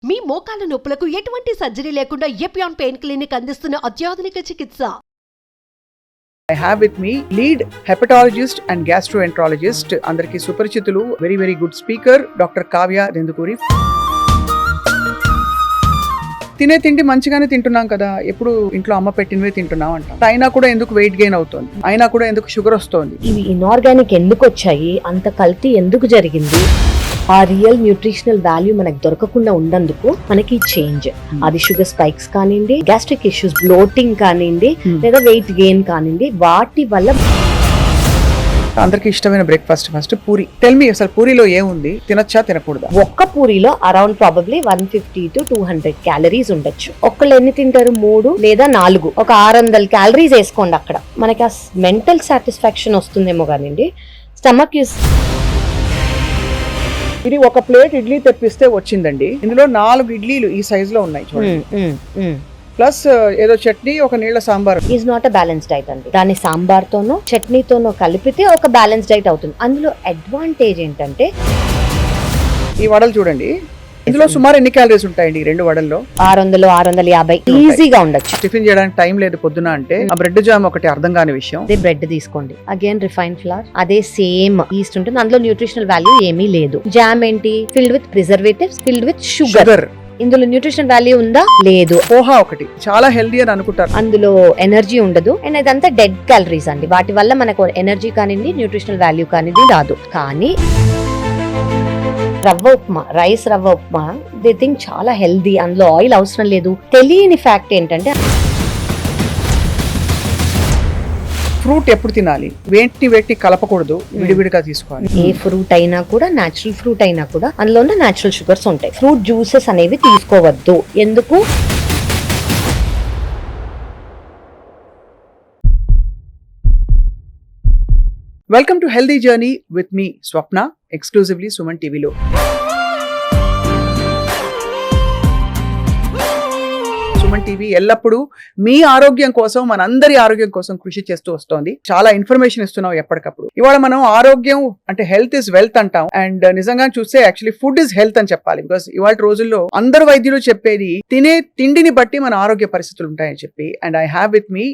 మీ మోకాల నొప్పులకు ఎటువంటి సర్జరీ లేకుండా ఎపియాన్ పెయిన్ క్లినిక్ అందిస్తున్న అత్యాధునిక చికిత్స. I have with me lead hepatologist and gastroenterologist అందరికి సుపరిచితులు very good speaker doctor Kavya Dendukuri. తినే తిండి మంచిగానే తింటున్నాం కదా, ఎప్పుడు ఇంట్లో అమ్మ పెట్టినవే తింటున్నాం అంటాం. అయినా కూడా ఎందుకు వెయిట్ గెయిన్ అవుతుంది, అయినా కూడా ఎందుకు షుగర్ వస్తుంది. ఇవి ఇన్ఆర్గానిక్ ఎందుకు వచ్చాయి, అంత కల్తీ ఎందుకు జరిగింది, ఆ రియల్ న్యూట్రిషనల్ వాల్యూ మనకు దొరకకుండా ఉన్నందుకు మనకి చేంజ్. అది షుగర్ స్పైక్స్ కానివ్వండి, గ్యాస్ట్రిక్ ఇష్యూస్, బ్లోటింగ్ కానివ్వండి, లేదా వెయిట్ గెయిన్ కానివ్వండి, వాటి వల్ల. అందరికి ఇష్టమైన breakfast first puri. Tell me, అసలు పూరిలో ఏముంది, తినొచ్చా తినకూడదా? ఒక్క పూరిలో అరౌండ్ ప్రాబబ్లీ 150 to 200 క్యాలరీస్ ఉండొచ్చు. ఒక్కళ్ళు ఎన్ని తింటారు? 3 లేదా 4, ఒక 600 క్యాలరీస్ వేసుకోండి. అక్కడ మనకి ఆ మెంటల్ సాటిస్ఫాక్షన్ వస్తుందేమో కానివ్వండి, స్టమక్ యూస్. ఇది ఒక ప్లేట్ ఇడ్లీ తెప్పిస్తే వచ్చిందండి, ఇందులో 4 ఇడ్లీలు ఈ సైజ్ లో ఉన్నాయి చూడండి, ప్లస్ ఏదో చట్నీ, ఒక నీళ్ళ sambar. Is not a balance diet అండి. దాన్ని సాంబార్తోనో చట్నీతోనో కలిపితే ఒక బ్యాలెన్స్ డైట్ అవుతుంది. అందులో అడ్వాంటేజ్ ఏంటంటే, ఈ వడలు చూడండి, ఇందులో సుమారు ఎన్ని క్యాలరీస్ ఉంటాయండి ఈ 2 వడల్లో? 600, 650 ఈజీగా ఉండొచ్చు. టిఫిన్ చేయడానికి టైం లేదు పొద్దున అంటే ఆ బ్రెడ్ జామ్ ఒకటి అర్థం కాని విషయం. అదే బ్రెడ్ తీసుకోండి, అగైన్ రిఫైన్డ్ ఫ్లవర్, అదే సేమ్ ఈస్ట్ ఉంటుంది. అందులో న్యూట్రిషనల్ వాల్యూ ఏమీ లేదు. జామ్ ఏంటి? Filled with preservatives, filled with sugar. ఇందులో న్యూట్రిషన్ వాల్యూ ఉందా? లేదు. పోహా ఒకటి చాలా హెల్దీ అని అనుకుంటారు, అందులో ఎనర్జీ ఉండదు. అండ్ ఇదంతా డెడ్ క్యాలరీస్ అండి. వాటి వల్ల మనకు ఎనర్జీ కానివ్వండి, న్యూట్రిషనల్ వాల్యూ కానివ్వండి రాదు. కానీ రవ్వ ఉప్మా, రైస్ రవ్వ ఉప్మా, దే థింక్ చాలా హెల్దీ, అందులో ఆయిల్ అవసరం లేదు. తెలియని ఫ్యాక్ట్ ఏంటంటే, ఫ్రూట్ ఎప్పుడు తినాలి, వేటిని కలపకూడదు, విడివిడిగా తీసుకోవాలి. ఏ ఫ్రూట్ అయినా కూడా, నేచురల్ ఫ్రూట్ అయినా కూడా అందులో నేచురల్ షుగర్స్ ఉంటాయి. ఫ్రూట్ జ్యూసెస్ అనేవి తీసుకోవద్దు. ఎందుకు? Welcome to healthy journey with me Swapna, exclusively Suman టీవీలో. సుమన్ టీవీ ఎల్లప్పుడూ మీ ఆరోగ్యం కోసం, మనందరి ఆరోగ్యం కోసం కృషి చేస్తూ వస్తోంది. చాలా ఇన్ఫర్మేషన్ ఇస్తున్నాం ఎప్పటికప్పుడు. ఇవాళ మనం ఆరోగ్యం అంటే హెల్త్ ఇస్ వెల్త్ అంటాం, అండ్ నిజంగా చూస్తే యాక్చువల్లీ ఫుడ్ ఇస్ హెల్త్ అని చెప్పాలి. బికాస్ ఇవాళ రోజుల్లో అందరు వైద్యులు చెప్పేది తినే తిండిని బట్టి మన ఆరోగ్య పరిస్థితులు ఉంటాయని చెప్పి. And I have with me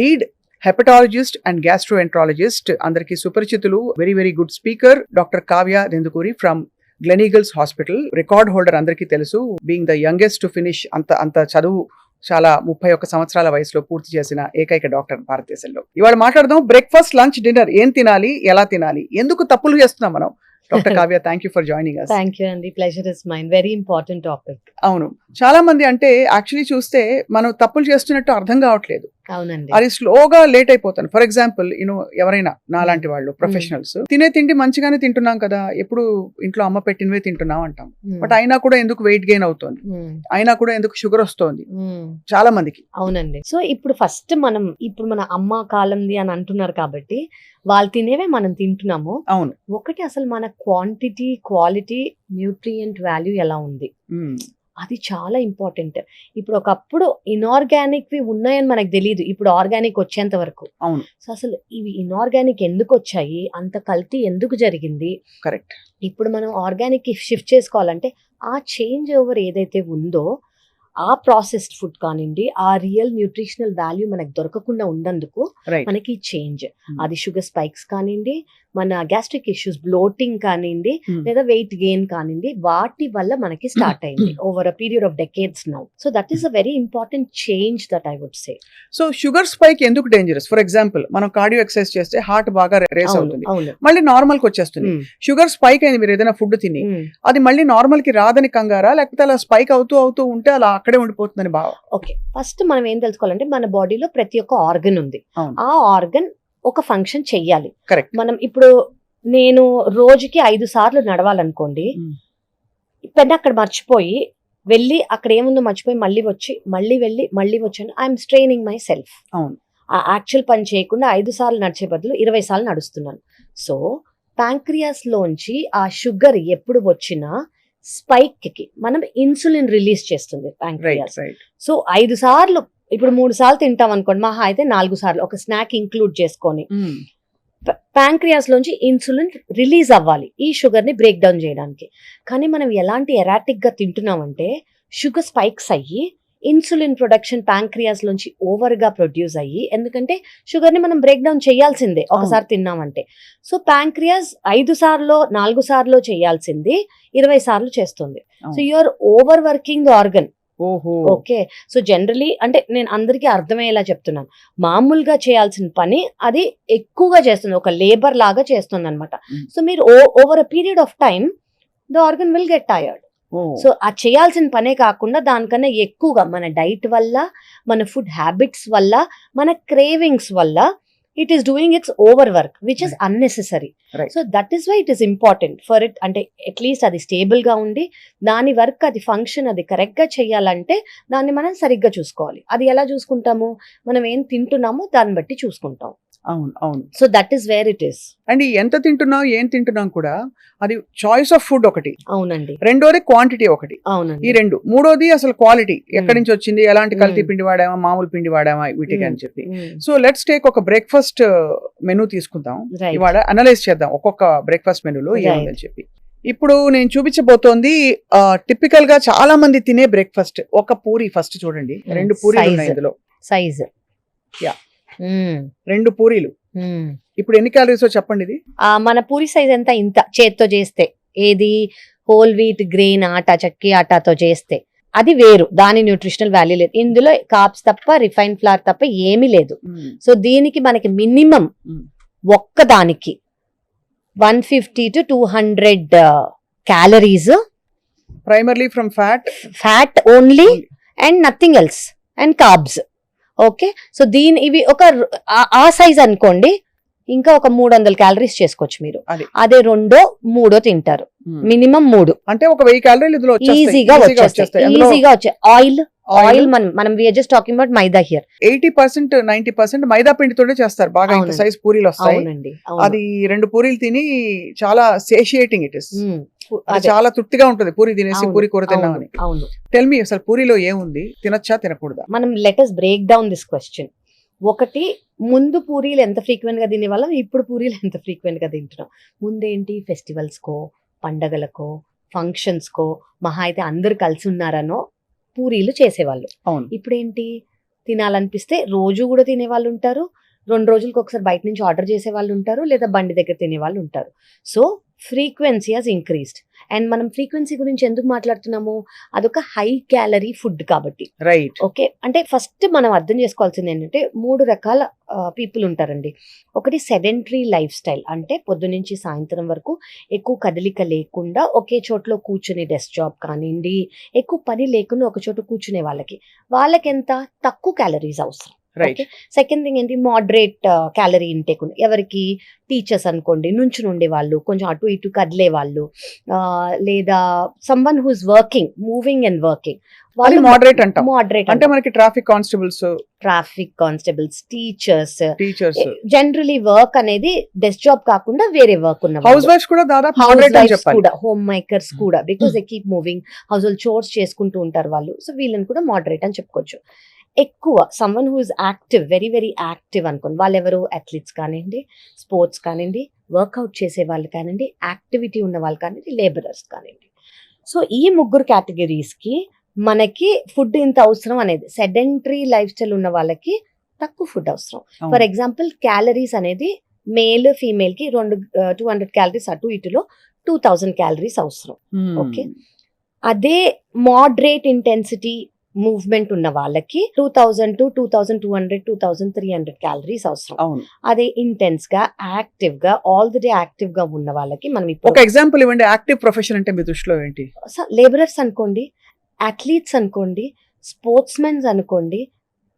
lead hepatologist and gastroenterologist అందరికి సుపరిచితులు very good speaker doctor Kavya Dendukuri from Gleneagles hospital. Record holder అందరికీ తెలుసు, being the youngest to finish. అంత చదువు చాలా 31 సంవత్సరాల వయసులో పూర్తి చేసిన ఏకైక డాక్టర్ భారతదేశంలో. ఇవాళ మాట్లాడదాం బ్రేక్ఫాస్ట్, లంచ్, డిన్నర్ ఏం తినాలి, ఎలా తినాలి, ఎందుకు తప్పులు చేస్తున్నాం మనం. Doctor Kavya, thank you for joining us. Thank you అండి, pleasure is mine. Very important topic. అవును, చాలా మంది అంటే యాక్చువల్లీ చూస్తే మనం తప్పులు చేస్తున్నట్టు అర్థం కావట్లేదు. అవునండి, అది స్లోగా లేట్ అయిపోతాను. ఫర్ ఎగ్జాంపుల్, ఎవరైనా నాలాంటి వాళ్ళు ప్రొఫెషనల్స్ తినే తిండి మంచిగానే తింటున్నాం కదా, ఎప్పుడు ఇంట్లో అమ్మ పెట్టినవే తింటున్నాం అంటాం. బట్ అయినా కూడా ఎందుకు వెయిట్ గెయిన్ అవుతుంది, అయినా కూడా ఎందుకు షుగర్ వస్తుంది చాలా మందికి. అవునండి. సో ఇప్పుడు ఫస్ట్ మన అమ్మ కాలంది అని అంటున్నారు కాబట్టి వాళ్ళు తినేవే మనం తింటున్నాము. అవును. ఒకటి, అసలు మన క్వాంటిటీ, క్వాలిటీ, న్యూట్రియంట్ వాల్యూ ఎలా ఉంది, అది చాలా ఇంపార్టెంట్. ఇప్పుడు ఒకప్పుడు ఇన్ఆర్గానిక్ వి ఉన్నాయని మనకు తెలియదు, ఇప్పుడు ఆర్గానిక్ వచ్చేంత వరకు. అవును. సో అసలు ఇవి ఇన్ఆర్గానిక్ ఎందుకు వచ్చాయి, అంత కల్తీ ఎందుకు జరిగింది, కరెక్ట్. ఇప్పుడు మనం ఆర్గానిక్ కి షిఫ్ట్ చేసుకోవాలంటే ఆ చేంజ్ ఓవర్ ఏదైతే ఉందో, ఆ ప్రాసెస్డ్ ఫుడ్ కానివ్వండి, ఆ రియల్ న్యూట్రిషనల్ వాల్యూ మనకు దొరకకుండా ఉన్నందుకు మనకి చేంజ్. అది షుగర్ స్పైక్స్ కానివ్వండి, మన గ్యాస్ట్రిక్ ఇష్యూస్, బ్లోటింగ్ కానివ్వండి, లేదా వెయిట్ గెయిన్ కానివ్వండి, వాటి వల్ల మనకి స్టార్ట్ అయింది over a period of decades now. So that is a very important change that I would say. So sugar spike ఎందుకు డేంజరస్? ఫర్ ఎగ్జాంపుల్, మనం కార్డియో ఎక్సర్సైజ్ చేస్తే హార్ట్ బాగా రేస్ అవుతుంది, మళ్ళీ నార్మల్ కి వచ్చేస్తుంది. షుగర్ స్పైక్ అయింది మీరు ఏదైనా ఫుడ్ తిని, అది మళ్ళీ నార్మల్ కి రాదని కంగారా, లేకపోతే అలా స్పైక్ అవుతూ ఉంటే అలా అక్కడే ఉండిపోతుందని భావం? ఓకే, ఫస్ట్ మనం ఏం తెలుసుకోవాలంటే, మన బాడీలో ప్రతి ఒక్క ఆర్గన్ ఉంది. ఆ ఆర్గన్ ఒక ఫంక్షన్ చెయ్యాలి. కరెక్ట్. మనం ఇప్పుడు నేను రోజుకి 5 సార్లు నడవాలనుకోండి, పెద్ద అక్కడ మర్చిపోయి వెళ్ళి అక్కడ ఏముందో మర్చిపోయి మళ్ళీ వచ్చి మళ్ళీ వెళ్ళి మళ్ళీ వచ్చాను, ఐఎమ్ స్ట్రెయినింగ్ మై సెల్ఫ్. అవును. ఆ యాక్చువల్ పని చేయకుండా 5 సార్లు నడిచే బదులు 20 సార్లు నడుస్తున్నాను. సో ప్యాంక్రియాస్ లోంచి ఆ షుగర్ ఎప్పుడు వచ్చినా స్పైక్ కి మనం ఇన్సులిన్ రిలీజ్ చేస్తుంది ప్యాంక్రియాస్. సో 5 సార్లు, ఇప్పుడు 3 సార్లు తింటాం అనుకోండి, మహా అయితే 4 సార్లు ఒక స్నాక్ ఇంక్లూడ్ చేసుకొని ప్యాంక్రియాస్ లోంచి ఇన్సులిన్ రిలీజ్ అవ్వాలి ఈ షుగర్ ని బ్రేక్ డౌన్ చేయడానికి. కానీ మనం ఎలాంటి ఎరాటిక్ గా తింటున్నామంటే షుగర్ స్పైక్స్ అయ్యి ఇన్సులిన్ ప్రొడక్షన్ ప్యాంక్రియాస్ లోంచి ఓవర్ గా ప్రొడ్యూస్ అయ్యి, ఎందుకంటే షుగర్ ని మనం బ్రేక్ డౌన్ చేయాల్సిందే ఒకసారి తిన్నామంటే. సో ప్యాంక్రియాస్ 5 సార్లు 4 సార్లు చేయాల్సింది 20 సార్లు చేస్తుంది. So you're overworking the organ. Okay, so generally అంటే నేను అందరికీ అర్థమయ్యేలా చెప్తున్నాను, మామూలుగా చేయాల్సిన పని అది ఎక్కువగా చేస్తుంది, ఒక లేబర్ లాగా చేస్తుంది అనమాట. సో మీరు over a period of time the organ will get tired. So ఆ చేయాల్సిన పనే కాకుండా దానికన్నా ఎక్కువగా మన డైట్ వల్ల, మన ఫుడ్ హ్యాబిట్స్ వల్ల, మన క్రేవింగ్స్ వల్ల it is doing its overwork which is unnecessary. So that is why it is important for it, అంటే అట్లీస్ట్ అది స్టేబుల్ గా ఉండి దాని వర్క్ అది ఫంక్షన్ అది కరెక్ట్ గా చేయాలంటే దాన్ని మనం సరిగ్గా చూసుకోవాలి. అది ఎలా చూసుకుంటాము, మనం ఏం తింటున్నామో దాన్ని బట్టి చూసుకుంటాం. అవును అవును. So that is where it is. And ఎంత తింటున్నాం ఏం తింటున్నాం కూడా అది చాయిస్ ఆఫ్ ఫుడ్ ఒకటి, అవునండి. రెండోది క్వాంటిటీ ఒకటి, అవునండి. ఈ రెండు. మూడోది అసలు క్వాలిటీ ఎక్కడి నుంచి వచ్చింది, ఎలాంటి కల్తీ పిండి వాడామా మామూలు పిండి వాడామా వీటికి అని చెప్పి. సో లెట్స్ టేక్ ఒక బ్రేక్ఫాస్ట్ మెనూ తీసుకుందాం ఇవాళ, అనలైజ్ చేద్దాం ఒక్కొక్క బ్రేక్ఫాస్ట్ మెనూలో ఏముందని చెప్పి. ఇప్పుడు నేను చూపించబోతోంది టిపికల్ గా చాలా మంది తినే బ్రేక్ఫాస్ట్. ఒక పూరి ఫస్ట్ చూడండి, 2 పూరీలు ఉన్నాయి ఇందులో. సైజ్ యా, 2 పూరీలు. ఇప్పుడు ఎన్ని క్యాలరీస్ చెప్పండి ఇది? మన పూరి సైజ్ ఎంత, ఇంత చేత్తో చేస్తే, ఏది హోల్ వీట్ గ్రెయిన్ ఆటా చక్కి ఆటాతో చేస్తే అది వేరు, దాని న్యూట్రిషనల్ వాల్యూ లేదు. ఇందులో కార్బ్స్ తప్ప రిఫైన్ ఫ్లవర్ తప్ప ఏమీ లేదు. సో దీనికి మనకి మినిమం ఒక్కదానికి 150 to 200 calories, primarily from fat only and nothing else, and carbs. Okay, so ఇవి ఒక ఆ సైజ్ అనుకోండి, ఇంకా ఒక 300 క్యాలరీస్ చేసుకోవచ్చు మీరు. అదే 2-3 తింటారు, మినిమం 3 అంటే ఒక 1000 క్యాలరీలు ఈజీగా వచ్చేస్తాయి. ఆయిల్ మనం we're just talking about maida here. 80% 90% maida పిండితోనే చేస్తారు బాగా, ఇంత సైజ్ పూరీలు వస్తాయి. అది 2 పూరీలు తిని చాలా సేషియేటింగ్ ఇట్ ఇస్, చాలా తృప్తిగా ఉంటుంది పూరి తినేసి పూరి కూర తిన్నామని. అవును. టెల్ మీ, అసలు పూరిలో ఏముంది, తినచ్చా తినకూడదా? మనం let us break down this question. ఒకటి, ముందు పూరీలు ఎంత ఫ్రీక్వెంట్ గా తినేవాళ్ళం, ఇప్పుడు పూరీలు ఎంత ఫ్రీక్వెంట్ గా తింటున్నాం. ముందేంటి, ఫెస్టివల్స్ కో, పండగలకో, ఫంక్షన్స్ కో, మహా అయితే అందరు కలిసి ఉన్నారనో పూరీలు చేసేవాళ్ళు. ఇప్పుడేంటి, తినాలనిపిస్తే రోజు కూడా తినేవాళ్ళు ఉంటారు, 2 రోజులకు ఒకసారి బయట నుంచి ఆర్డర్ చేసే వాళ్ళు ఉంటారు, లేదా బండి దగ్గర తినే వాళ్ళు ఉంటారు. So frequency has increased. And మనం ఫ్రీక్వెన్సీ గురించి ఎందుకు మాట్లాడుతున్నాము, అదొక హై క్యాలరీ ఫుడ్ కాబట్టి. రైట్. ఓకే, అంటే ఫస్ట్ మనం అర్థం చేసుకోవాల్సింది ఏంటంటే 3 రకాల పీపుల్ ఉంటారండి. ఒకటి సెడెంటరీ లైఫ్ స్టైల్, అంటే పొద్దు నుంచి సాయంత్రం వరకు ఎక్కువ కదలిక లేకుండా ఒకే చోట్లో కూర్చుని, డెస్క్ జాబ్ కానివ్వండి, ఎక్కువ పని లేకుండా ఒక చోట కూర్చునే వాళ్ళకి ఎంత తక్కువ క్యాలరీస్ అవసరం. సెకండ్ థింగ్ ఏంటి, మోడరేట్ క్యాలరీ ఇంటేక్ ఉంది. ఎవరికి, టీచర్స్ అనుకోండి, నుంచుని ఉండే వాళ్ళు, కొంచెం అటు ఇటు కదిలే వాళ్ళు, లేదా someone who is working, moving and working, వాళ్ళు మోడరేట్ అంటాం. మోడరేట్ అంటే మనకి traffic constables, teachers generally work అనేది డెస్క్ జాబ్ కాకుండా వేరే వర్క్ ఉన్న హౌస్ వైఫ్స్ కూడా, దాదాపు మోడరేట్ అని చెప్పాలి, కూడా హోమ్ మేకర్స్ కూడా, because they keep moving, house hold chores చేసుకుంటూ ఉంటారు వాళ్ళు. సో వీళ్ళని కూడా మోడరేట్ అని చెప్పుకోవచ్చు. ఎక్కువ someone who is active, very very active అనుకోండి, వాళ్ళు ఎవరు, అథ్లీట్స్ కానివ్వండి, స్పోర్ట్స్ కానివ్వండి, వర్కౌట్ చేసే వాళ్ళు కానివ్వండి, యాక్టివిటీ ఉన్న వాళ్ళు కానివ్వండి, లేబరర్స్ కానివ్వండి. సో ఈ 3 కేటగిరీస్కి మనకి ఫుడ్ ఇంత అవసరం అనేది. సెడెంటరీ లైఫ్ స్టైల్ ఉన్న వాళ్ళకి తక్కువ ఫుడ్ అవసరం. ఫర్ ఎగ్జాంపుల్, క్యాలరీస్ అనేది మేల్ ఫీమేల్ కి 200 క్యాలరీస్ అటు ఇటులో 2000 క్యాలరీస్ అవసరం. ఓకే, అదే మోడరేట్ ఇంటెన్సిటీ మూవ్మెంట్ ఉన్న వాళ్ళకి 2000 to 2200 2300 క్యాలరీస్ అవసరం. అదే ఇంటెన్స్ గా, యాక్టివ్ గా, ఆల్ ది డే యాక్టివ్ గా ఉన్న వాళ్ళకి మనం ఒక ఎగ్జాంపుల్ ఇవ్వండి. యాక్టివ్ ప్రొఫెషన్ అంటే మీ దృష్టిలో ఏంటి? లేబరర్స్ అనుకోండి, అథ్లీట్స్ అనుకోండి, స్పోర్ట్స్ మెన్స్ అనుకోండి,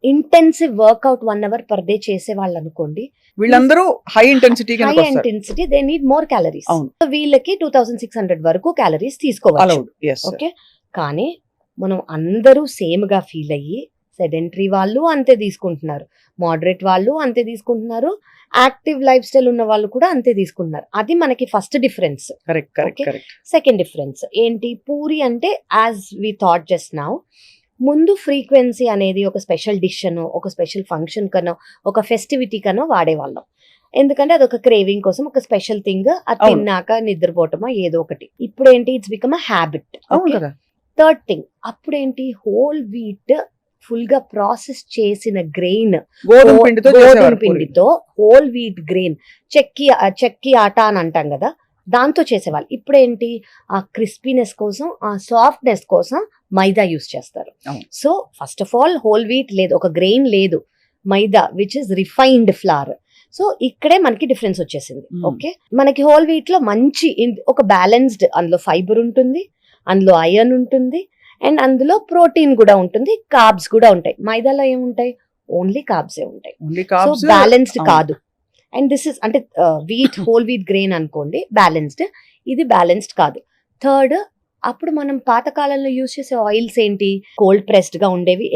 intensive workout 1 hour per day చేసే వాళ్ళు అనుకోండి, వీళ్ళందరూ high intensity they need more calories. వీళ్ళకి 2600 వరకు క్యాలరీస్ తీసుకోవచ్చు. ఓకే, కానీ మనం అందరూ సేమ్ గా ఫీల్ అయ్యి, సెడెంటరీ వాళ్ళు అంతే తీసుకుంటున్నారు, మోడరేట్ వాళ్ళు అంతే తీసుకుంటున్నారు, యాక్టివ్ లైఫ్ స్టైల్ ఉన్న వాళ్ళు కూడా అంతే తీసుకుంటున్నారు. అది మనకి ఫస్ట్ డిఫరెన్స్. సెకండ్ డిఫరెన్స్ ఏంటి, పూరి అంటే as we thought just now, ముందు ఫ్రీక్వెన్సీ అనేది ఒక స్పెషల్ డిష్ అనో, ఒక స్పెషల్ ఫంక్షన్ కనో, ఒక ఫెస్టివిటీ కనో వాడేవాళ్ళం. ఎందుకంటే అదొక క్రేవింగ్ కోసం ఒక స్పెషల్ థింగ్, అది అవును. తిన్నాక నిద్రపోవటమో ఏదో ఒకటి. ఇప్పుడు ఏంటి, ఇట్స్ బికమ్ అ హ్యాబిట్. అవును కదా. థర్డ్ థింగ్, అప్పుడేంటి, హోల్ వీట్ ఫుల్ గా ప్రాసెస్ చేసిన గ్రెయిన్, గోధుమ పిండితో గోధుమ చేసేవారు పూరి. పిండితో హోల్ వీట్ గ్రెయిన్, చెక్కి ఆట అని అంటాం కదా, దాంతో చేసేవాళ్ళు. ఇప్పుడేంటి, ఆ క్రిస్పీనెస్ కోసం, ఆ సాఫ్ట్నెస్ కోసం మైదా యూస్ చేస్తారు. అవును. So first of all whole wheat లేదు, ఒక గ్రెయిన్ లేదు, maida which is refined flour. So ఇక్కడే మనకి డిఫరెన్స్ వచ్చేసింది. ఓకే, మనకి హోల్ వీట్ లో మంచి ఒక బ్యాలెన్స్డ్, అందులో ఫైబర్ ఉంటుంది, అందులో ఐరన్ ఉంటుంది, అండ్ అందులో ప్రోటీన్ కూడా ఉంటుంది, కార్బ్స్ కూడా ఉంటాయి. మైదాలో ఏముంటాయి, ఓన్లీ కార్బ్సే ఉంటాయి. Only so carbs. బ్యాలెన్స్డ్ కాదు. అండ్ దిస్ ఇస్ అంటే వీట్, హోల్ వీట్ గ్రెయిన్ అనుకోండి బ్యాలెన్స్డ్, ఇది బ్యాలెన్స్డ్ కాదు. థర్డ్, అప్పుడు మనం పాతకాలంలో యూజ్ చేసే ఆయిల్స్ ఏంటి, కోల్డ్ ప్రెస్డ్ గా ఉండేవి,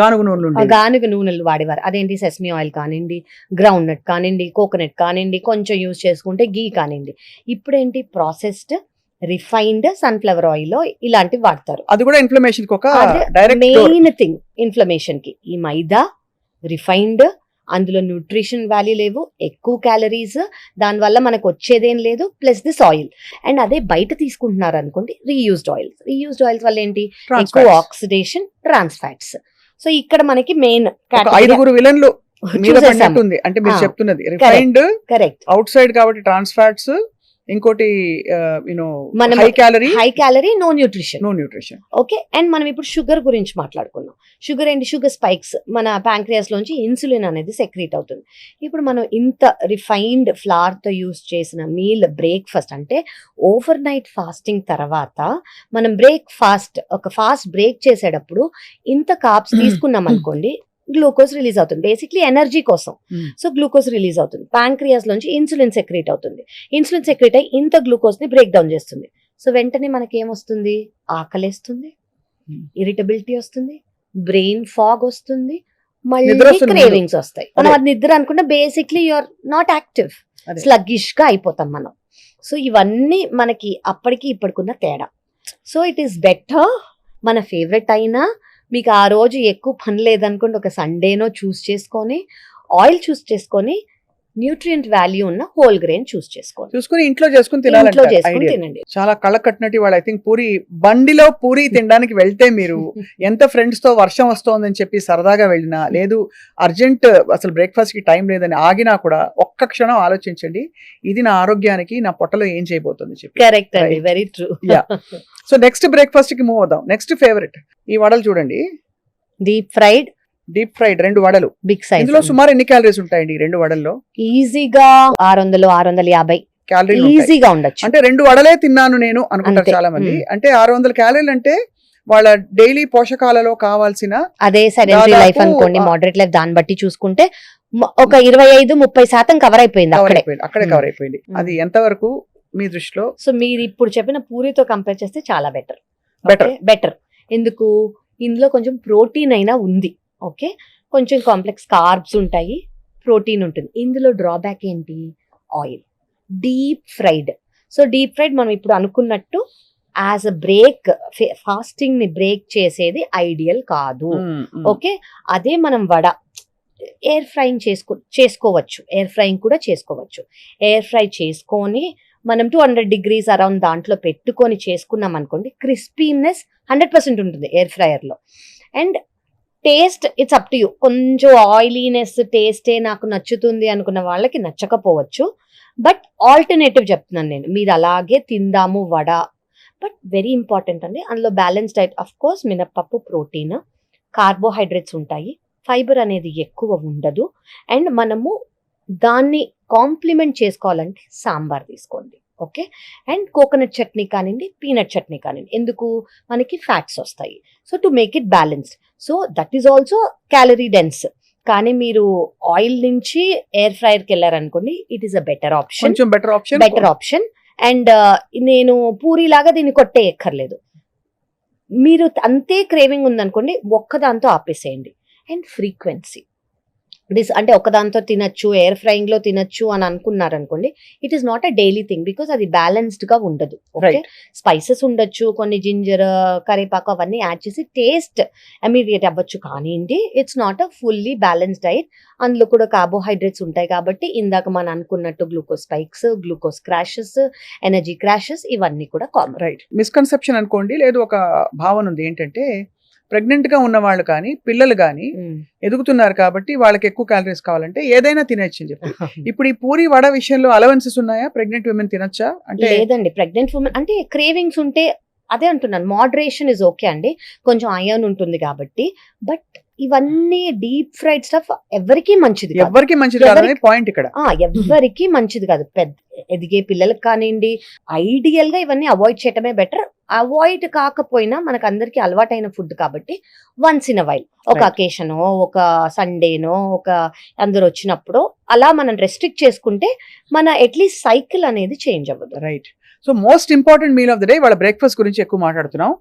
గానుగ నూనెలు ఉండేవి. గానుగ నూనెలు వాడేవారు. అదేంటి, సెసమీ ఆయిల్ కానివ్వండి, గ్రౌండ్ నట్ కానివ్వండి, కోకోనట్ కానివ్వండి, కొంచెం యూజ్ చేసుకుంటే గీ కానివ్వండి. ఇప్పుడేంటి, ప్రాసెస్డ్ రిఫైన్డ్ సన్ఫ్లవర్ ఆయిల్ ఇలాంటివి వాడతారు. అది కూడా ఇన్ఫ్లమేషన్ కి ఒక డైరెక్ట్ మెయిన్ థింగ్ ఇన్ఫ్లమేషన్ కి ఈ మైదా, రిఫైన్డ్, అందులో న్యూట్రిషన్ వాల్యూ లేవు, ఎక్కువ క్యాలరీస్, దానివల్ల మనకు వచ్చేదేం లేదు, ప్లస్ దిస్ ఆయిల్. అండ్ అదే బయట తీసుకుంటున్నారు అనుకోండి, రీయూజ్డ్ ఆయిల్స్ వల్ల ఏంటి, ఎక్కువ ఆక్సిడేషన్, ట్రాన్స్ ఫ్యాట్స్. సో ఇక్కడ మనకి మెయిన్ 5 విలన్లు మీద పడినట్టుంది. అంటే మీరు చెప్తున్నది రిఫైన్డ్, కరెక్ట్, అవుట్ సైడ్ కాబట్టి ట్రాన్స్ ఫ్యాట్స్, ఇంకోటి మనం high calorie, no nutrition. Okay, and మనం ఇప్పుడు షుగర్ గురించి మాట్లాడుకున్నాం. షుగర్ ఏంటి, షుగర్ స్పైక్స్, మన ప్యాంక్రియాస్ లోంచి ఇన్సులిన్ అనేది సెక్రీట్ అవుతుంది. ఇప్పుడు మనం ఇంత రిఫైన్డ్ ఫ్లవర్ తో యూస్ చేసిన మీల్, బ్రేక్ఫాస్ట్ అంటే ఓవర్ నైట్ ఫాస్టింగ్ తర్వాత మనం ఒక ఫాస్ట్ బ్రేక్ చేసేటప్పుడు ఇంత కార్బ్స్ తీసుకున్నాం అనుకోండి, గ్లూకోజ్ రిలీజ్ అవుతుంది, బేసిక్లీ ఎనర్జీ కోసం. సో గ్లూకోజ్ రిలీజ్ అవుతుంది, ప్యాంక్రియాస్ లోంచి ఇన్సులిన్ సెక్రీట్ అవుతుంది, ఇన్సులిన్ సెక్రీట్ అయ్యి ఇంత గ్లూకోజ్ ని బ్రేక్ డౌన్ చేస్తుంది. సో వెంటనే మనకి ఏమొస్తుంది, ఆకలేస్తుంది, ఇరిటబిలిటీ వస్తుంది, బ్రెయిన్ ఫాగ్ వస్తుంది, మళ్ళీ క్రేవింగ్స్ వస్తాయి. మనం అది నిద్ర అనుకుంటే basically you're not active, sluggish గా అయిపోతాం మనం. సో ఇవన్నీ మనకి అప్పటికి ఇప్పటికున్న తేడా. సో ఇట్ ఈస్ బెటర్, మన ఫేవరెట్ అయినా మీకు ఆ రోజు ఎక్కువ పని లేదనుకోండి, ఒక సండేనో చూస్ చేసుకొని, ఆయిల్ చూస్ చేసుకొని, న్యూట్రియంట్ వాల్యూ ఉన్న హోల్ గ్రెయిన్ చూసుకొని ఇంట్లో చేసుకుని తినండి. చాలా కళ్ళ కట్టినట్టు వాళ్ళు. ఐ థింక్ బండిలో పూరి తినడానికి వెళ్తే మీరు ఎంత ఫ్రెండ్స్ తో వర్షం వస్తోందని చెప్పి సరదాగా వెళ్ళినా, లేదు అర్జెంట్ అసలు బ్రేక్ఫాస్ట్ కి టైం లేదని ఆగినా కూడా ఒక్క క్షణం ఆలోచించండి, ఇది నా ఆరోగ్యానికి, నా పొట్టలో ఏం చేయబోతుంది చెప్పి. కరెక్ట్ అండి, very true. So next breakfast కి మూవ్ అవుదాం. నెక్స్ట్ ఫేవరెట్ ఈ వడలు చూడండి, డీప్ ఫ్రైడ్ 2 వడలు. Big size. ఇందులో సుమారు ఎన్ని క్యాలరీస్ ఉంటాయండి ఈ 2 వడల్లో? ఈజీగా 600-650 క్యాలరీలు ఈజీగా ఉండొచ్చు. అంటే 2 వడలే తిన్నాను నేను అనుకుంటారు చాలా మంది. అంటే 600 క్యాలరీలు అంటే వాళ్ళ డైలీ పోషకాలలో కావాల్సిన, అదే సెడెంటరీ లైఫ్ అనుకోండి, మోడరేట్ లైఫ్, దాన్ని బట్టి చూసుకుంటే ఒక 25-30% కవర్ అయిపోయింది, అక్కడే కవర్ అయిపోయింది. అది ఎంత వరకు మీ దృష్టిలో? సో మీరు ఇప్పుడు చెప్పిన పూరితో కంపేర్ చేస్తే చాలా బెటర్. ఎందుకు, ఇందులో కొంచెం ప్రోటీన్ అయినా ఉంది. ఓకే, కొంచెం కాంప్లెక్స్ కార్బ్స్ ఉంటాయి, ప్రోటీన్ ఉంటుంది. ఇందులో డ్రాబ్యాక్ ఏంటి, oil, deep fried. So deep fried మనం ఇప్పుడు అనుకున్నట్టు యాజ్ అ బ్రేక్, ఫాస్టింగ్ ని బ్రేక్ చేసేది ఐడియల్ కాదు. ఓకే, అదే మనం వడ ఎయిర్ ఫ్రైయింగ్ చేసుకోవచ్చు, ఎయిర్ ఫ్రైయింగ్ కూడా చేసుకోవచ్చు. ఎయిర్ ఫ్రై చేసుకొని మనం 200 degrees అరౌండ్ దాంట్లో పెట్టుకొని చేసుకున్నాం అనుకోండి, క్రిస్పీనెస్ 100% ఉంటుంది ఎయిర్ ఫ్రైయర్ లో. And taste it's up to you. కొంచెం ఆయిలీనెస్ టేస్టే నాకు నచ్చుతుంది అనుకున్న వాళ్ళకి నచ్చకపోవచ్చు, బట్ ఆల్టర్నేటివ్ చెప్తున్నాను నేను, మీరు అలాగే తిందాము వడ. బట్ వెరీ ఇంపార్టెంట్ అండి, అందులో బ్యాలెన్స్ డైట్. అఫ్ కోర్స్ మినప్పప్పు ప్రోటీన్, కార్బోహైడ్రేట్స్ ఉంటాయి, ఫైబర్ అనేది ఎక్కువ ఉండదు. అండ్ మనము దాన్ని కాంప్లిమెంట్ చేసుకోవాలంటే సాంబార్ తీసుకోండి. ఓకే, అండ్ కోకోనట్ చట్నీ కానివ్వండి, పీనట్ చట్నీ కానివ్వండి. ఎందుకు, మనకి ఫ్యాట్స్ వస్తాయి. So to make it balanced. So that is also calorie dense. కానీ మీరు ఆయిల్ నుంచి ఎయిర్ ఫ్రైయర్ కి వెళ్ళారనుకోండి, it is a better option. And నేను పూరిలాగా దీన్ని కొట్టేయక్కర్లేదు. మీరు అంతే క్రేవింగ్ ఉందనుకోండి, ఒక్కదాంతో ఆపేసేయండి. అండ్ ఫ్రీక్వెన్సీ, అంటే ఒకదాంతో తినచ్చు, ఎయిర్ ఫ్రైయింగ్ లో తినచ్చు అని అనుకున్నారు అనుకోండి, it is not a daily thing because అది బ్యాలెన్స్డ్ గా ఉండదు. Okay, Right. స్పైసెస్ ఉండొచ్చు, కొన్ని జింజర్, కరివేపాకు అవన్నీ యాడ్ చేసి టేస్ట్ ఇమీడియట్ అవ్వచ్చు, కానీ it's not a fully balanced diet. అందులో కూడా కార్బోహైడ్రేట్స్ ఉంటాయి కాబట్టి ఇందాక మనం అనుకున్నట్టు glucose spikes, glucose crashes, energy crashes ఇవన్నీ కూడా కామన్. రైట్. మిస్కన్సెప్షన్ అనుకోండి, లేదు ఒక భావన ఉంది ఏంటంటే ప్రెగ్నెంట్ గా ఉన్న వాళ్ళు కానీ పిల్లలు కానీ ఎదుగుతున్నారు కాబట్టి వాళ్ళకి ఎక్కువ క్యాలరీస్ కావాలంటే ఏదైనా తినచ్చు అని చెప్పి. ఇప్పుడు ఈ పూరి వడ విషయంలో అలవెన్సెస్ ఉన్నాయా? ప్రెగ్నెంట్ విమెన్ తినొచ్చా? అంటే లేదండి, ప్రెగ్నెంట్ ఉమెన్ అంటే క్రేవింగ్స్ ఉంటే అదే అంటున్నాను, మోడరేషన్ ఇస్ ఓకే అండి, కొంచెం అయర్న్ ఉంటుంది కాబట్టి. బట్ ఇవన్నీ డీప్ ఫ్రైడ్ స్టఫ్ ఎవరికి మంచిది కాదు. ఎవరికి మంచిది కాదనే పాయింట్ ఇక్కడ. ఎవరికి మంచిది కాదు. పెద్ద ఎదిగే పిల్లలకి కానివ్వండి, ఐడియల్ గా ఇవన్నీ అవాయిడ్ చేయటమే బెటర్. అవాయిడ్ కాకపోయినా మనకు అందరికి అలవాటైన ఫుడ్ కాబట్టి వన్స్ ఇన్ అ వైల్, ఒక Right. అకేషనో, ఒక సండేనో, ఒక అందరు వచ్చినప్పుడు అలా మనం రెస్ట్రిక్ట్ చేసుకుంటే మన అట్లీస్ట్ సైకిల్ అనేది చేంజ్ అవ్వదు. Right. So most important meal of the day, వాళ్ళ బ్రేక్ఫాస్ట్ గురించి ఎక్కువ మాట్లాడుతున్నాం.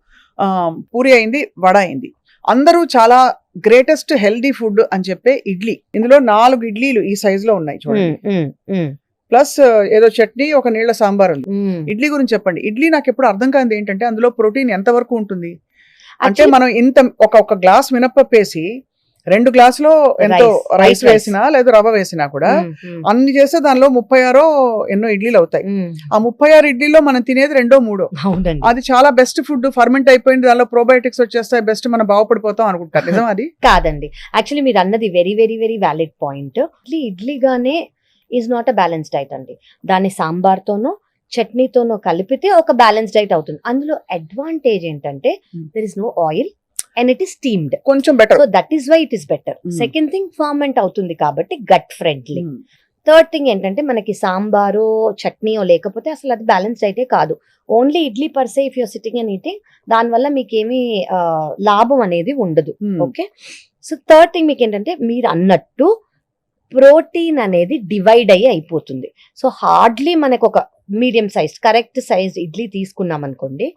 పూరి అయింది, వడ అయింది. అందరూ చాలా గ్రేటెస్ట్ హెల్దీ ఫుడ్ అని చెప్పే ఇడ్లీ. ఇందులో 4 ఇడ్లీలు ఈ సైజ్ లో ఉన్నాయి చూడండి. ప్లస్ ఏదో చట్నీ, ఒక నీళ్ల సాంబార్ ఉంది. ఇడ్లీ గురించి చెప్పండి. ఇడ్లీ నాకు ఎప్పుడు అర్థం కానిది ఏంటంటే అందులో ప్రోటీన్ ఎంత వరకు ఉంటుంది అంటే మనం ఇంత ఒక గ్లాస్ మినపప్పు వేసి 2 గ్లాసులో ఎంతో రైస్ వేసినా లేదా రవ్వ వేసినా కూడా అన్ని చేస్తే దానిలో 36 ఎన్నో ఇడ్లీలు అవుతాయి. ఆ 36 ఇడ్లీలో మనం తినేది 2-3. అవునండి, అది చాలా బెస్ట్ ఫుడ్. ఫర్మెంట్ అయిపోయింది, దానిలో ప్రోబయోటిక్స్ వచ్చేస్తాయి, బెస్ట్ మనం బాగుపడిపోతాం అనుకుంటారు. నిజం అది? కాదండి. యాక్చువల్లీ మీరు అన్నది very very very valid point. ఇడ్లీగానే is not a balance diet అండి. దాన్ని సాంబార్తోనో చట్నీతోనో కలిపితే ఒక బ్యాలెన్స్ డైట్ అవుతుంది. అందులో అడ్వాంటేజ్ ఏంటంటే there is no oil and it is steamed, కొంచెం better. So that is why it is better. Second thing, ferment అవుతుంది కాబట్టి గట్ ఫ్రెండ్లీ. థర్డ్ థింగ్ ఏంటంటే మనకి సాంబారో చట్నీయో లేకపోతే అసలు అది బ్యాలెన్స్ అయితే కాదు. Only idli per se if you're sitting and eating, దానివల్ల మీకేమీ లాభం అనేది ఉండదు. ఓకే, సో థర్డ్ థింగ్ మీకు ఏంటంటే మీరు అన్నట్టు ప్రోటీన్ అనేది డివైడ్ అయ్యి అయిపోతుంది. సో హార్డ్లీ మనకు ఒక medium size correct size idli తీసుకున్నాం అనుకోండి,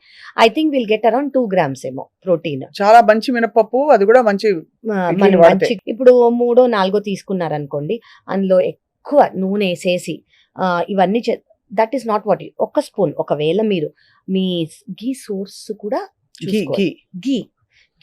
I think will get around 2 grams ఏమో ప్రోటీన్. చాలా మంచి మినపప్పు, అది కూడా మంచి మనం మంచి ఇప్పుడు 3-4 తీసుకున్నారనుకోండి, అందులో ఎక్కువ నూనె వేసేసి ఇవన్నీ that is not what. 1 spoon, ఒకవేళ మీరు మీ గీ సోర్స్ కూడా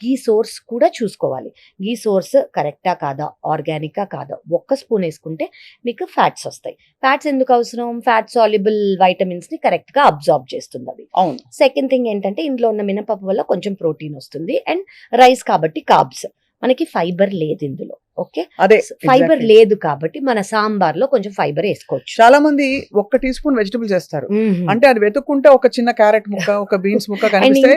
గీ సోర్స్ కూడా చూసుకోవాలి. గీ సోర్స్ కరెక్టా కాదా, ఆర్గానికా కాదా, 1 స్పూన్ వేసుకుంటే మీకు ఫ్యాట్స్ వస్తాయి. ఫ్యాట్స్ ఎందుకు అవసరం? ఫ్యాట్ సాల్యుబుల్ వైటమిన్స్ ని కరెక్ట్ గా అబ్జార్బ్ చేస్తుంది అది. అవును. సెకండ్ థింగ్ ఏంటంటే ఇందులో ఉన్న మినపప్పు వల్ల కొంచెం ప్రోటీన్ వస్తుంది, అండ్ రైస్ కాబట్టి కార్బ్స్. మనకి ఫైబర్ లేదు ఇందులో. ఓకే, అదే ఫైబర్ లేదు కాబట్టి మన సాంబార్ లో కొంచెం ఫైబర్ వేసుకోవచ్చు. చాలా మంది 1 టీ స్పూన్ వెజిటబుల్స్ వేస్తారు. అంటే అది వెతుక్కుంటే ఒక చిన్న క్యారెట్ ముక్క, ఒక బీన్స్ ముక్క కనిపిస్తే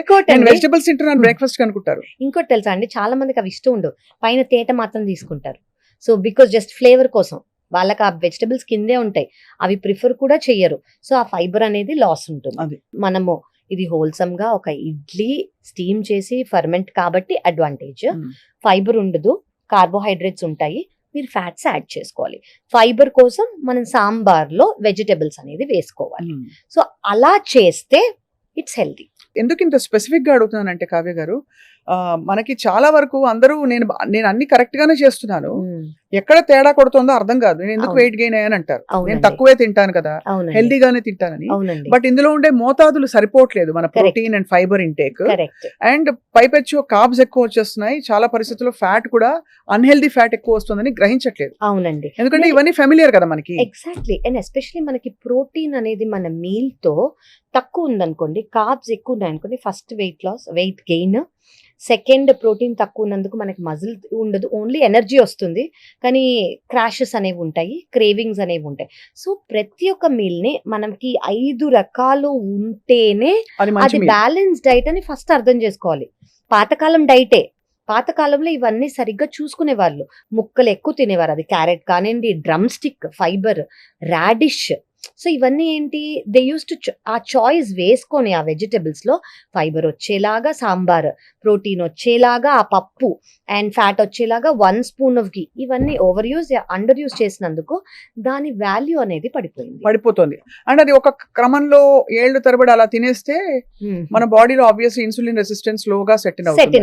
వెజిటబుల్స్ తింటున్నాను బ్రేక్ఫాస్ట్ అనుకుంటారు. ఇంకోటి తెలుసా అండి, చాలా మందికి అవి ఇష్టం ఉండవు, పైన తేట మాత్రం తీసుకుంటారు. సో బికాస్ జస్ట్ ఫ్లేవర్ కోసం వాళ్ళకి ఆ వెజిటబుల్స్ కిందే ఉంటాయి, అవి ప్రిఫర్ కూడా చెయ్యరు. సో ఆ ఫైబర్ అనేది లాస్ ఉంటుంది. మనము ఇది హోల్సమ్ గా ఒక ఇడ్లీ స్టీమ్ చేసి ఫర్మెంట్ కాబట్టి అడ్వాంటేజ్. ఫైబర్ ఉండదు, కార్బోహైడ్రేట్స్ ఉంటాయి, మీరు ఫ్యాట్స్ యాడ్ చేసుకోవాలి. ఫైబర్ కోసం మనం సాంబార్ లో వెజిటబుల్స్ అనేది వేసుకోవాలి. సో అలా చేస్తే ఇట్స్ హెల్తీ. ఎందుకు ఇంత స్పెసిఫిక్ గా అడుగుతున్నానంటే కావ్య గారు, మనకి చాలా వరకు అందరూ నేను అన్ని కరెక్ట్ గానే చేస్తున్నాను, ఎక్కడ తేడా కొడుతుందో అర్థం కాదు, నేను ఎందుకు వెయిట్ గెయిన్ అయ్యాను అంటారు. నేను తక్కువే తింటాను కదా, హెల్దీగానే తింటానని. బట్ ఇందులో ఉండే మోతాదులు సరిపోవట్లేదు మన protein and fibre intake. And పైపెచ్చు కార్బ్స్ ఎక్కువ వచ్చేస్తున్నాయి, చాలా పరిస్థితుల్లో ఫ్యాట్ కూడా అన్హెల్దీ ఫ్యాట్ ఎక్కువ వస్తుందని గ్రహించట్లేదు. అవునండి, ఎందుకంటే ఇవన్నీ ఫెమిలియర్ కదా మనకి. ఎగ్జాక్ట్లీ. అండ్ ఎస్పెషల్లీ మనకి ప్రోటీన్ అనేది మన మీల్ తో తక్కువ ఉందనుకోండి, కార్బ్స్ ఎక్కువ ఉన్నాయనుకోండి, first weight gain. Second, protein తక్కువ ఉన్నందుకు మనకి మజిల్ ఉండదు, ఓన్లీ ఎనర్జీ వస్తుంది, కానీ క్రాషెస్ అనేవి ఉంటాయి, క్రేవింగ్స్ అనేవి ఉంటాయి. సో ప్రతి ఒక్క మీల్ ని మనకి 5 రకాలు ఉంటేనే అది బ్యాలెన్స్ డైట్ అని ఫస్ట్ అర్థం చేసుకోవాలి. పాతకాలం డైటే, పాతకాలంలో ఇవన్నీ సరిగ్గా చూసుకునే వాళ్ళు, ముక్కలు ఎక్కువ తినేవారు. అది క్యారెట్ కానివ్వండి, drum stick, fibre, radish, so ఇవన్నీ ఏంటి, దే యూస్ టు ఆ చాయిస్ వేసుకొని ఆ వెజిటబుల్స్ లో ఫైబర్ వచ్చేలాగా సాంబార్, ప్రోటీన్ వచ్చేలాగా ఆ పప్పు, అండ్ ఫ్యాట్ వచ్చేలాగా 1 స్పూన్ ఆఫ్ ఘీ, ఇవన్నీ ఓవర్ యూజ్ అండర్ యూజ్ చేసినందుకు దాని వాల్యూ అనేది పడిపోతుంది. అండ్ అది ఒక క్రమంలో ఏళ్ళు తరబడి అలా తినేస్తే మన బాడీలో ఆబ్వియస్లీ ఇన్సులిన్ రెసిస్టెన్స్ లోగా సెట్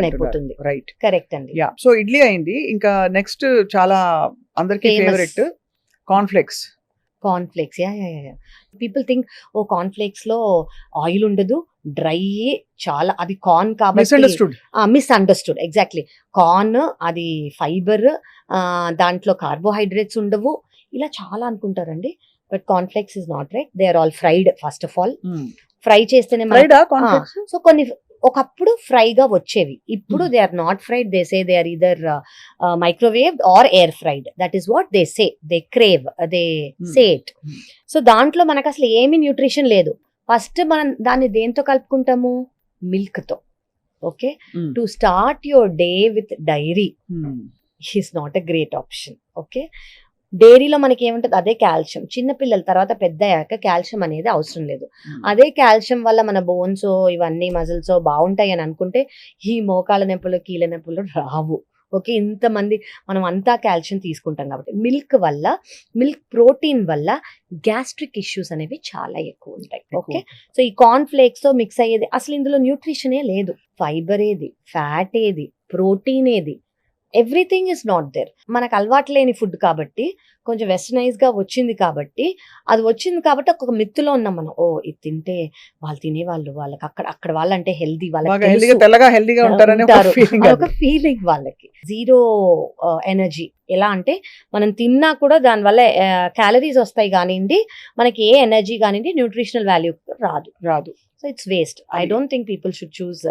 అయిపోతుంది. రైట్, కరెక్ట్ అండి. యా. సో ఇడ్లీ అయింది. ఇంకా నెక్స్ట్ చాలా అందరికి favourite cornflakes. Yeah people think oh cornflakes లో ఆయిల్ ఉండదు, డ్రై, చాలా అది కార్న్ కాబట్టి మిస్అండర్స్టూడ్. ఎగ్జాక్ట్లీ, కార్న్ అది ఫైబర్, దాంట్లో కార్బోహైడ్రేట్స్ ఉండవు, ఇలా చాలా అనుకుంటారండి. But cornflakes is not right. They are all fried. First of all fry చేస్తేనే సో కొన్ని ఒకప్పుడు ఫ్రైగా వచ్చేవి, ఇప్పుడు they are not fried. They say they are either microwave or air fried. That is what they say, they crave, they say it. So దాంట్లో మనకు అసలు ఏమి న్యూట్రిషన్ లేదు. ఫస్ట్ మనం దాన్ని దేంతో కలుపుకుంటాము, మిల్క్ తో. Okay, to start your day with dairy is not a great option. Okay, డైరీలో మనకి ఏముంటుంది, అదే కాల్షియం. చిన్నపిల్లల తర్వాత పెద్ద అయ్యాక కాల్షియం అనేది అవసరం లేదు. అదే కాల్షియం వల్ల మన బోన్స్ ఇవన్నీ మజిల్స్ బాగుంటాయి అని అనుకుంటే ఈ మోకాళ్ళ నొప్పులు, కీళ్ళ నొప్పులు రావు. ఓకే, ఇంతమంది మనం అంతా కాల్షియం తీసుకుంటాం కాబట్టి. మిల్క్ ప్రోటీన్ వల్ల గ్యాస్ట్రిక్ ఇష్యూస్ అనేవి చాలా ఎక్కువ ఉంటాయి. ఓకే, సో ఈ కార్న్ ఫ్లేక్స్ తో మిక్స్ అయ్యేది అసలు ఇందులో న్యూట్రిషనే లేదు. ఫైబర్ ఏది, ఫ్యాట్ ఏది, ప్రోటీన్ ఏది, ఎవ్రీథింగ్ ఇస్ నాట్ దేర్. మనకు అలవాటు లేని ఫుడ్ కాబట్టి, కొంచెం వెస్టర్నైజ్ గా వచ్చింది కాబట్టి, ఒక మిత్తులో ఉన్నాం మనం. ఓ ఇది తింటే వాళ్ళు తినేవాళ్ళు, వాళ్ళకి అక్కడ వాళ్ళంటే హెల్దీ, వాళ్ళకి ఒక ఫీలింగ్ వాళ్ళకి. Zero energy. ఎలా అంటే మనం తిన్నా కూడా దానివల్ల క్యాలరీస్ వస్తాయి కానివ్వండి, మనకి ఏ ఎనర్జీ కానివ్వండి, న్యూట్రిషనల్ వాల్యూ రాదు. So it's waste. I don't think people should choose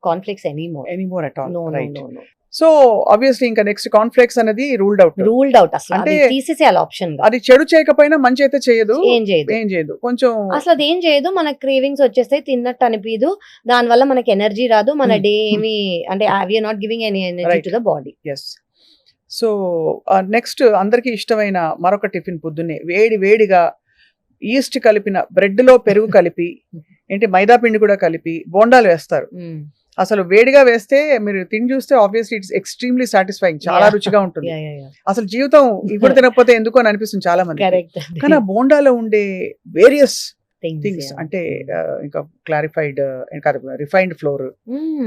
cornflakes anymore at all. No. So obviously ఇంకా నెక్స్ట్ కార్న్ఫ్లేక్స్ అనేది రూల్డ్ అవుట్. అసలు అంటే తీసేసేయాలి ఆప్షన్. అది చెడు చేయకపోయినా మంచి అయితే చేయదు, ఏం చేయదు కొంచెం అసలు అది ఏం చేయదు. మనకు క్రేవింగ్స్ వచ్చేస్తాయి, తిన్నట్టు అనిపించదు, దాని వల్ల మనకి ఎనర్జీ రాదు, మన డే ఏమి అంటే we're not giving any energy to the body. Yes. So next అందరికి ఇష్టమైన మరొక టిఫిన్, పొద్దున్నే వేడిగా ఈస్ట్ కలిపిన బ్రెడ్ లో పెరుగు కలిపి ఏంటి మైదా పిండి కూడా కలిపి బోండాలు వేస్తారు. అసలు వేడిగా వేస్తే మీరు తిని చూస్తే ఆబ్వియస్లీ ఇట్స్ ఎక్స్ట్రీమ్లీ సాటిస్ఫైయింగ్, చాలా రుచిగా ఉంటుంది. అసలు జీవితం ఇప్పుడు తినకపోతే ఎందుకు అని అనిపిస్తుంది చాలా మంది. కానీ ఆ బోండాలో ఉండే వేరియస్ థింగ్స్ అంటే ఇంకా క్లారిఫైడ్ రిఫైన్డ్ ఫ్లోర్,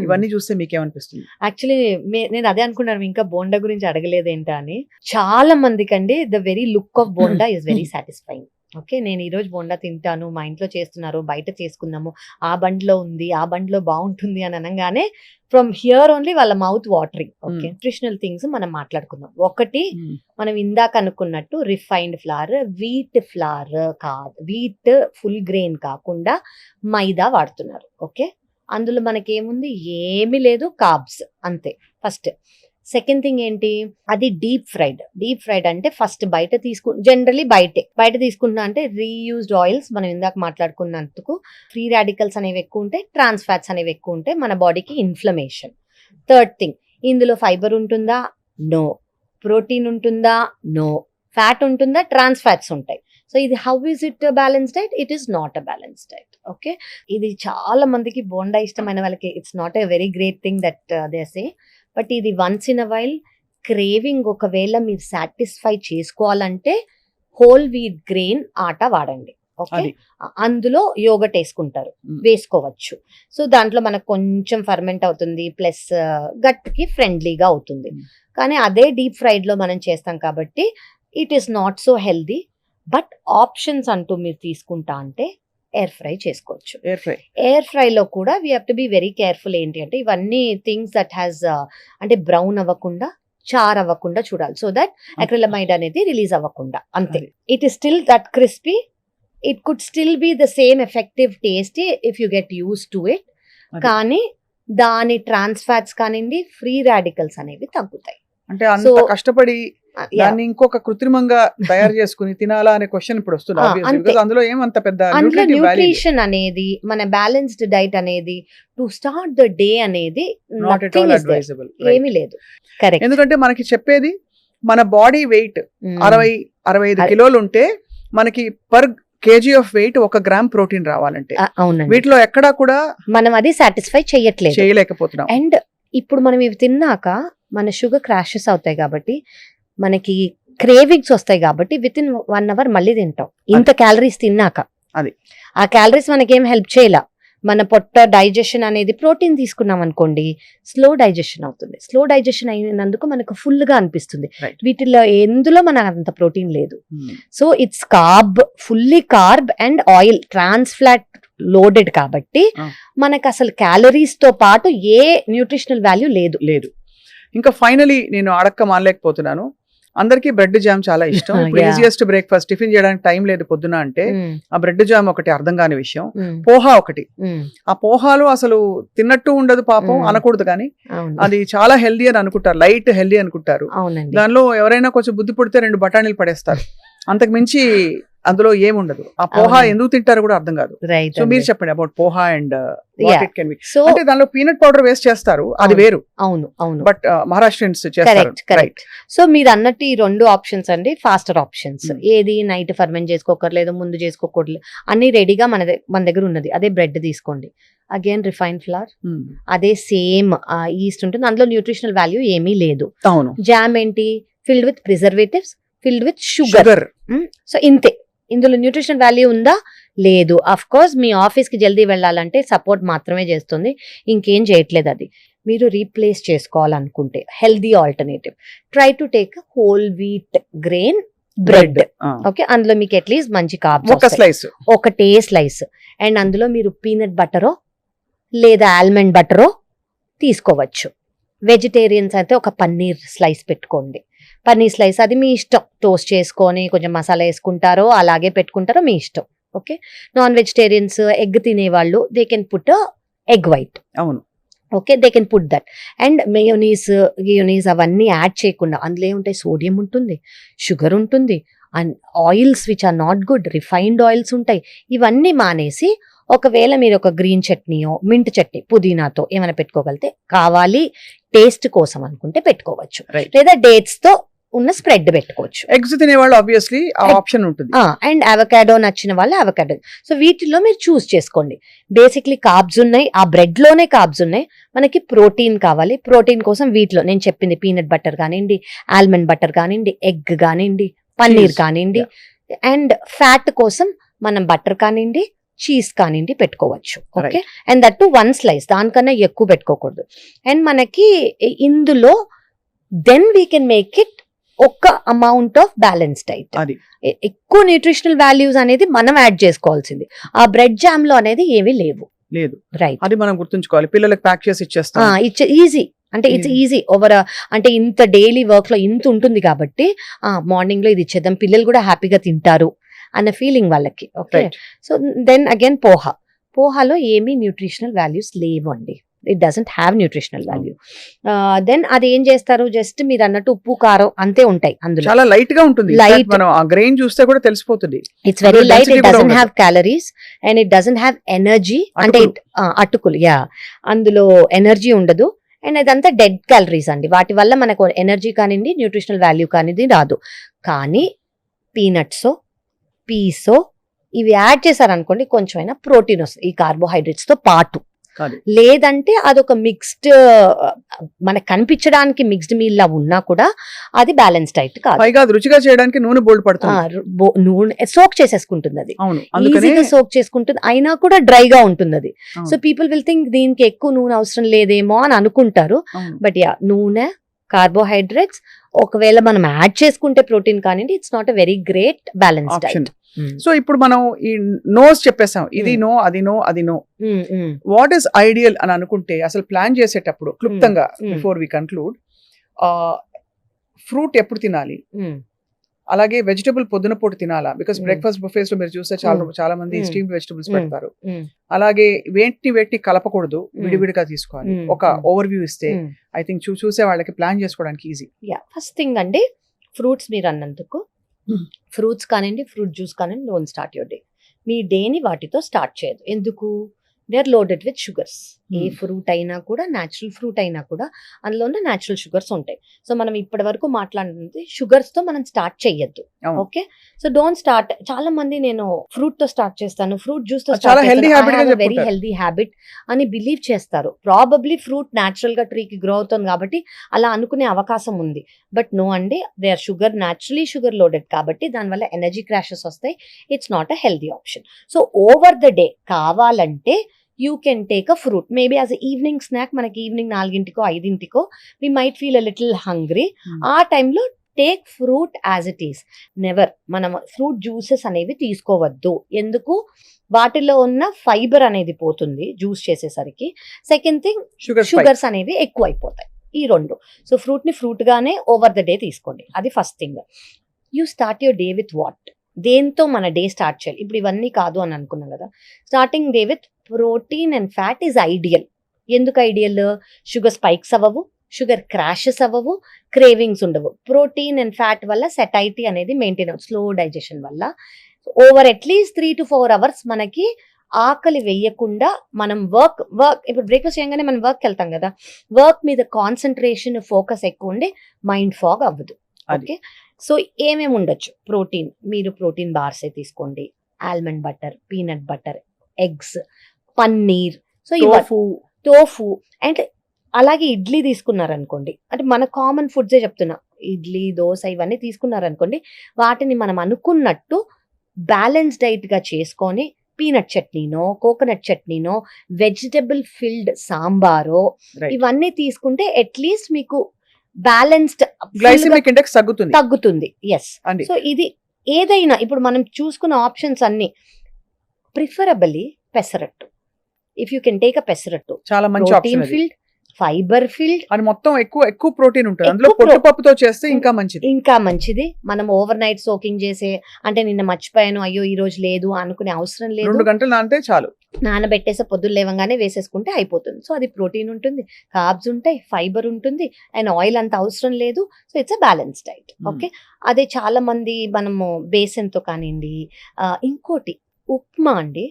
ఇవన్నీ చూస్తే మీకేమనిపిస్తుంది? యాక్చువల్లీ నేను అదే అనుకున్నాను, ఇంకా బోండా గురించి అడగలేదేంటా అని. చాలా మందికి అండి the very look of bonda is very satisfying. Okay, నేను ఈరోజు బోండా తింటాను, మా ఇంట్లో చేస్తున్నారు, బయట చేసుకుందాము, ఆ బండిలో ఉంది, ఆ బండిలో బాగుంటుంది అని అనగానే ఫ్రమ్ హియర్ ఓన్లీ వాళ్ళ mouth watering. Okay, nutritional things మనం మాట్లాడుకుందాం. ఒకటి, మనం ఇందాక అనుకున్నట్టు రిఫైన్డ్ ఫ్లవర్, వీట్ ఫ్లవర్ కాదు, వీట్ ఫుల్ గ్రెయిన్ కాకుండా మైదా వాడుతున్నారు. ఓకే, అందులో మనకేముంది, ఏమీ లేదు, కార్బ్స్ అంతే. ఫస్ట్. సెకండ్ థింగ్ ఏంటి, అది డీప్ ఫ్రైడ్ అంటే ఫస్ట్ జనరలీ బయట తీసుకుంటున్నా అంటే రీయూజ్డ్ ఆయిల్స్. మనం ఇందాక మాట్లాడుకున్నందుకు ఫ్రీ రాడికల్స్ అనేవి ఎక్కువ ఉంటాయి, ట్రాన్స్ ఫ్యాట్స్ అనేవి ఎక్కువ ఉంటాయి, మన బాడీకి ఇన్ఫ్లమేషన్. థర్డ్ థింగ్, ఇందులో ఫైబర్ ఉంటుందా? నో. ప్రోటీన్ ఉంటుందా? నో. ఫ్యాట్ ఉంటుందా? ట్రాన్స్ ఫ్యాట్స్ ఉంటాయి. సో ఇది how is it balance diet? It is not a balance diet. Okay, ఇది చాలా మందికి బోండా ఇష్టమైన వాళ్ళకి it's not a very great thing that they say. But ఇది once in a while craving ఒకవేళ మీరు సాటిస్ఫై చేసుకోవాలంటే హోల్ వీట్ గ్రెయిన్ ఆట వాడండి. ఓకే, అందులో యోగట్ వేసుకోవచ్చు. సో దాంట్లో మనకు కొంచెం ఫర్మెంట్ అవుతుంది, ప్లస్ గట్ కి ఫ్రెండ్లీగా అవుతుంది. కానీ అదే డీప్ ఫ్రైడ్ లో మనం చేస్తాం కాబట్టి it is not so healthy. But options అంటూ మీరు తీసుకుంటా అంటే ఎయిర్ ఫ్రై చేసుకోవచ్చు. ఎయిర్ ఫ్రై లో కూడా we have to be very careful. ఏంటి అంటే ఇవన్నీ థింగ్స్ దట్ హ్యాస్ అంటే బ్రౌన్ అవ్వకుండా, చార్ అవ్వకుండా చూడాలి. సో దట్ అక్రిలమైడ్ అనేది రిలీజ్ అవ్వకుండా. అంతే. It is still that crispy. It could still be the same effective tasty if you get use to it. కానీ దాని ట్రాన్స్ ఫ్యాట్స్ కానివ్వండి, ఫ్రీ రాడికల్స్ అనేవి తగ్గుతాయి. అంటే అంత కష్టపడి దాన్ని ఇంకొక కృత్రిమంగా తయారు చేసుకుని తినాలా అనే క్వశ్చన్ ఇప్పుడు వస్తుంది. అందులో ఏమంత పెద్ద న్యూట్రిషన్ అనేది, మన బ్యాలెన్స్డ్ డైట్ అనేది, టు స్టార్ట్ ద డే అనేది ఏమీ లేదు. కరెక్ట్. ఎందుకంటే మనకి చెప్పేది మన బాడీ వెయిట్ 60-65 కిలోలు ఉంటే మనకి per kg of weight 1 gram protein రావాలంటే అవునండి, వీటిలో ఎక్కడా కూడా మనం అది సాటిస్ఫై చెయ్యట్లేదు. చేయలేకపోతున్నాం. అండ్ ఇప్పుడు మనం ఇవి తిన్నాక మన షుగర్ క్రాషెస్ అవుతాయి కాబట్టి మనకి క్రేవింగ్స్ వస్తాయి కాబట్టి విత్ ఇన్ 1 అవర్ మళ్ళీ తింటాం ఇంత క్యాలరీస్ తిన్నాక. అది. ఆ క్యాలరీస్ మనకేం హెల్ప్ చేయాల. మన పొట్ట డైజెషన్ అనేది ప్రోటీన్ తీసుకున్నాం అనుకోండి స్లో డైజెషన్ అవుతుంది. స్లో డైజెషన్ అయినందుకు మనకు ఫుల్ గా అనిపిస్తుంది. Right. వీటిలో ఎందులో మనకు అంత ప్రోటీన్ లేదు. So it's carb, fully carb and oil, trans fat loaded కాబట్టి మనకు అసలు క్యాలరీస్ తో పాటు ఏ న్యూట్రిషనల్ వాల్యూ లేదు. లేదు. ఇంకా ఫైనలీ నేను అడక్క మానలేకపోతున్నాను. అందరికీ బ్రెడ్ జామ్ చాలా ఇష్టం. ఇప్పుడు Yeah. ఈజియెస్ట్ బ్రేక్ఫాస్ట్, టిఫిన్ చేయడానికి టైం లేదు పొద్దున అంటే ఆ బ్రెడ్ జామ్ ఒకటి అర్థం కాని విషయం. Mm. పోహా ఒకటి. ఆ పోహాలు అసలు తిన్నట్టు ఉండదు పాపం, అనకూడదు కానీ అవును, అది చాలా హెల్దీ అని అనుకుంటారు, లైట్ హెల్దీ అనుకుంటారు. అవునండి. దానిలో ఎవరైనా కొంచెం బుద్ధి పుడితే 2 బఠానీలు పడేస్తారు, అంతకు మించి అందులో ఏముండదు. ఆ పోహా అవునండి. ఎందుకు తింటారు కూడా అర్థం కాదు. రైట్. సో మీరు చెప్పండి about poha and Yeah. What it can be. So అంటే దానిలో పీనట్ పౌడర్ వేస్ట్ చేస్తారు, అది అవును. వేరు. అవును, అవును, బట్ మహారాష్ట్రియన్స్ చేస్తారు. Correct, correct. సో మీరు అన్నట్టు ఈ 2 ఆప్షన్స్ అండి ఫాస్టర్ ఆప్షన్స్. ఏది నైట్ ఫర్మెంట్ చేసుకోకర్లేదు, ముందు చేసుకోకూడదు, అన్ని రెడీగా మన దగ్గర ఉన్నది. అదే బ్రెడ్ తీసుకోండి, అగైన్ రిఫైన్ ఫ్లవర్, అదే సేమ్ ఈస్ట్ ఉంటుంది, అందులో న్యూట్రిషనల్ వాల్యూ ఏమీ లేదు. అవును. జామ్ ఏంటి, filled with preservatives, filled with sugar. Sugar. So ఇంతే. ఇందులో న్యూట్రిషన్ వాల్యూ ఉందా, లేదు. అఫ్ కోర్స్ మీ ఆఫీస్ కి జల్దీ వెళ్ళాలంటే సపోర్ట్ మాత్రమే చేస్తుంది, ఇంకేం చేయట్లేదు. అది మీరు రీప్లేస్ చేసుకోవాలనుకుంటే healthy alternative, try to take whole wheat grain bread. Okay, అందులో మీకు అట్లీస్ట్ మంచి ఒక కార్బ్స్, స్లైస్. ఒకటే స్లైస్. అండ్ అందులో మీరు పీనట్ బటరో లేదా ఆల్మండ్ బటరో తీసుకోవచ్చు. వెజిటేరియన్స్ అయితే ఒక పన్నీర్ స్లైస్ పెట్టుకోండి. పన్నీర్ స్లైస్ అది మీ ఇష్టం, టోస్ట్ చేసుకొని కొంచెం మసాలా వేసుకుంటారో అలాగే పెట్టుకుంటారో మీ ఇష్టం. ఓకే, నాన్ వెజిటేరియన్స్ ఎగ్ తినేవాళ్ళు they can put egg white. అవును. Okay, they can put that. And mayonnaise అవన్నీ యాడ్ చేయకుండా, అందులో ఏముంటాయి, సోడియం ఉంటుంది, షుగర్ ఉంటుంది, and oils which are not good, refined oils ఉంటాయి. ఇవన్నీ మానేసి ఒకవేళ మీరు ఒక గ్రీన్ చట్నీయో మింట్ చట్నీ పుదీనాతో ఏమైనా పెట్టుకోగలితే, కావాలి టేస్ట్ కోసం అనుకుంటే పెట్టుకోవచ్చు, Right. లేదా డేట్స్ తో ఉన్న స్ప్రెడ్ పెట్టుకోవచ్చు. ఎగ్స్ తినేవాళ్ళు ఆబ్వియస్లీ ఆ ఆప్షన్ ఉంటుంది. అండ్ అవకాడో నచ్చిన వాళ్ళు అవకాడో. సో వీటిలో మీరు చూస్ చేసుకోండి. బేసిక్లీ కార్బ్స్ ఉన్నాయి, ఆ బ్రెడ్ లోనే కార్బ్స్ ఉన్నాయి. మనకి ప్రోటీన్ కావాలి, ప్రోటీన్ కోసం వీటిలో నేను చెప్పింది పీనట్ బటర్ కానివ్వండి, ఆల్మండ్ బటర్ కానివ్వండి, ఎగ్ కానివ్వండి, పన్నీర్ Cheese. కానివ్వండి, అండ్ ఫ్యాట్ కోసం మనం బటర్ కానివ్వండి, చీజ్ కానివ్వండి పెట్టుకోవచ్చు. ఓకే, అండ్ దట్ టు 1 స్లైస్, దానికన్నా ఎక్కువ పెట్టుకోకూడదు. అండ్ మనకి ఇందులో then we can make it ఒక అమౌంట్ ఆఫ్ బ్యాలెన్స్ డైట్. అది ఎక్కువ న్యూట్రిషనల్ వాల్యూస్ అనేది మనం యాడ్ చేసుకోవాల్సింది. ఆ బ్రెడ్ జామ్ లో అనేది ఏమీ లేవు. లేదు, రైట్. అది మనం గుర్తుంచుకోవాలి. పిల్లలకు ప్యాక్ చేసి ఇచ్చేస్తాం. ఇట్స్ ఈజీ, అంటే ఇట్స్ ఈజీ ఓవర్. అంటే ఇంత డైలీ వర్క్ లో ఇంత ఉంటుంది కాబట్టి మార్నింగ్ లో ఇది ఇచ్చేద్దాం, పిల్లలు కూడా హ్యాపీగా తింటారు అన్న ఫీలింగ్ వాళ్ళకి. Okay, Right. So then again పోహాలో ఏమీ న్యూట్రిషనల్ వాల్యూస్ లేవు అండి. It doesn't have nutritional value. Then అది ఏం చేస్తారు, జస్ట్ మీరు అన్నట్టు ఉప్పు కారం అంతే ఉంటాయి అందులో. చాలా లైట్ గా ఉంటుంది. Light. మనం ఆ గ్రెయిన్ చూస్తే కూడా తెలిసిపోతుంది. ఇట్స్ వెరీ అందులో లైట్, density ఇట్ కూడా డజంట్ ఉండదు. Have calories and it doesn't have energy. అంటే అటుకులు, యా, అందులో ఎనర్జీ ఉండదు. అండ్ అదంతా డెడ్ క్యాలరీస్ అండి. వాటి వల్ల మనకు ఎనర్జీ కానివ్వండి, న్యూట్రిషనల్ వాల్యూ కానిది రాదు. కానీ పీనట్స్, పీసో ఇవి యాడ్ చేశారనుకోండి, కొంచెమైనా ప్రోటీన్ వస్తుంది ఈ కార్బోహైడ్రేట్స్ తో పాటు. అది. లేదంటే అదొక మిక్స్డ్, మనకు కనిపించడానికి మిక్స్డ్ మీల్ లా ఉన్నా కూడా అది బ్యాలెన్స్ డైట్ కాదు. పైగా అది రుచిగా చేయడానికి నూనె బోల్డ్ పడుతుంది. నూనె సోక్ చేసేసుకుంటుంది, అది అవును. అందుకని ఈజీగా సోక్ చేసుకుంటుంది, అయినా కూడా డ్రైగా ఉంటుంది అది. అవును. సో పీపుల్ విల్ థింక్ దీనికి ఎక్కువ నూనె అవసరం లేదేమో అని అనుకుంటారు. అవును. బట్ యా, నూనె, కార్బోహైడ్రేట్స్, ఒకవేళ మనం యాడ్ చేసుకుంటే ప్రోటీన్ కానివ్వండి, it's not a very great balance option. Diet. So ఇప్పుడు మనం ఈ నోస్ చెప్పేసాం, ఇది నో, అది నో, అది నో. వాట్ ఈస్ ఐడియల్ అని అనుకుంటే అసలు ప్లాన్ చేసేటప్పుడు క్లుప్తంగా బిఫోర్ వి కన్క్లూడ్, ఫ్రూట్ ఎప్పుడు తినాలి, అలాగే వెజిటబుల్ పొద్దున పూట తినాలా? బికాస్ బ్రేక్ఫాస్ట్ బుఫేస్ లో మీరు చూస్తే చాలా మంది స్టీమ్డ్ వెజిటబుల్స్ పెడతారు. అలాగే వేటిని కలపకూడదు, విడివిడిగా తీసుకోవాలి. ఒక ఓవర్ వ్యూ ఇస్తే ఐ థింక్ చూసే వాళ్ళకి ప్లాన్ చేసుకోవడానికి ఈజీ. యా, ఫస్ట్ థింగ్ అండి, ఫ్రూట్స్ మీరు అన్నందుకు, ఫ్రూట్స్ కానివ్వండి, ఫ్రూట్ జ్యూస్ కానివ్వండి, డోంట్ స్టార్ట్ యువర్ డే. మీ డేని వాటితో స్టార్ట్ చేయదు. ఎందుకు? They are loaded with sugars. ఏ Hmm. ఫ్రూట్ అయినా కూడా, న్యాచురల్ ఫ్రూట్ అయినా కూడా అందులో ఉన్న న్యాచురల్ షుగర్స్ ఉంటాయి. సో మనం ఇప్పటి వరకు మాట్లాడుతుంది షుగర్స్ తో మనం స్టార్ట్ చెయ్యొద్దు. అవును. Okay, so don't start. చాలా మంది నేను ఫ్రూట్ తో స్టార్ట్ చేస్తాను, ఫ్రూట్ జ్యూస్ తో అది చాలా స్టార్ట్ healthy habit గా చేస్తాను, వెరీ చెప్పుకుంటారు. హెల్దీ హ్యాబిట్ అని బిలీవ్ చేస్తారు. ప్రాబబ్లీ ఫ్రూట్ న్యాచురల్ గా ట్రీకి గ్రో అవుతుంది కాబట్టి అలా అనుకునే అవకాశం ఉంది. బట్ నో అండి, they are sugar, naturally sugar loaded కాబట్టి దానివల్ల ఎనర్జీ క్రాషెస్ వస్తాయి. It's not a healthy option. So over the day కావాలంటే you can take a fruit, maybe as evening snack. మనకి evening 4 5 we might feel a little hungry. Hmm. ఆ టైంలో take fruit as it is. Never మనం fruit juices అనేవి తీసుకోవద్దు. ఎందుకు? వాటిలో ఉన్న ఫైబర్ అనేది పోతుంది జ్యూస్ చేసేసరికి. సెకండ్ థింగ్, షుగర్ షుగర్స్ అనేవి ఎక్కువ అయిపోతాయి. ఈ రెండు. సో ఫ్రూట్ ని ఫ్రూట్ గానే ఓవర్ ద డే తీసుకోండి. అది first thing. You start your day with what? దేంతో మన డే స్టార్ట్ చేయాలి? ఇప్పుడు ఇవన్నీ కాదు అని అనుకున్నాం కదా. Starting day with protein and fat is ideal. ఎందుకు ఐడియల్? షుగర్ స్పైక్స్ అవ్వవు, షుగర్ క్రాషెస్ అవ్వవు, క్రేవింగ్స్ ఉండవు. ప్రోటీన్ అండ్ ఫ్యాట్ వల్ల సెటైటీ అనేది మెయింటైన్ అవుతుంది, స్లో డైజెషన్ వల్ల. ఓవర్ అట్లీస్ట్ 3 to 4 hours మనకి ఆకలి వేయకుండా మనం వర్క్ ఇప్పుడు బ్రేక్ఫాస్ట్ చేయగానే మనం వర్క్కి వెళ్తాం కదా, వర్క్ మీద కాన్సన్ట్రేషన్, ఫోకస్ ఎక్కువ ఉండి మైండ్ ఫాగ్ అవ్వదు. అది. ఓకే, సో ఏమేమి ఉండొచ్చు? ప్రోటీన్, మీరు ప్రోటీన్ బార్సే తీసుకోండి, almond butter, peanut butter, eggs, paneer, so tofu. And అలాగే ఇడ్లీ తీసుకున్నారనుకోండి, అంటే మన కామన్ ఫుడ్సే చెప్తున్నా, ఇడ్లీ, దోశ ఇవన్నీ తీసుకున్నారనుకోండి, వాటిని మనం అనుకున్నట్టు బ్యాలెన్స్ డైట్ గా చేసుకొని పీనట్ చట్నీనో, కోకోనట్ చట్నీనో, వెజిటబుల్ ఫిల్డ్ సాంబారో Right. ఇవన్నీ తీసుకుంటే అట్లీస్ట్ మీకు బ్యాలెన్స్డ్ గ్లైసెమిక్ ఇండెక్స్ తగ్గుతుంది తగ్గుతుంది. ఎస్. అండి. సో ఇది ఏదైనా ఇప్పుడు మనం చూసుకున్న ఆప్షన్స్ అన్ని preferably pesarattu. If you can take a pesarattu, చాలా మంచి protein option filled, fibre filled, అది మొత్తం ఎక్కువ ప్రోటీన్ ఉంటుంది అందులో. ఎక్కువ పొట్టుపప్పుతో చేస్తే ఇంకా మంచిది. ఇంకా మంచిది. మనం ఓవర్ నైట్ సోకింగ్ చేసే, అంటే నిన్న మర్చిపోయాను, అయ్యో ఈ రోజు లేదు అనుకునే అవసరం లేదు. 2 గంటలు నానితే చాలు. నానబెట్టేసే పొద్దున్న లేవగానే వేసేసుకుంటే అయిపోతుంది. సో అది ప్రోటీన్ ఉంటుంది, కార్బ్స్ ఉంటాయి, ఫైబర్ ఉంటుంది, అండ్ ఆయిల్ అంత అవసరం లేదు. So it's a balance diet. Okay, అదే చాలా మంది మనము బేసన్తో కానివ్వండి, ఇంకోటి ఉప్మా అండి,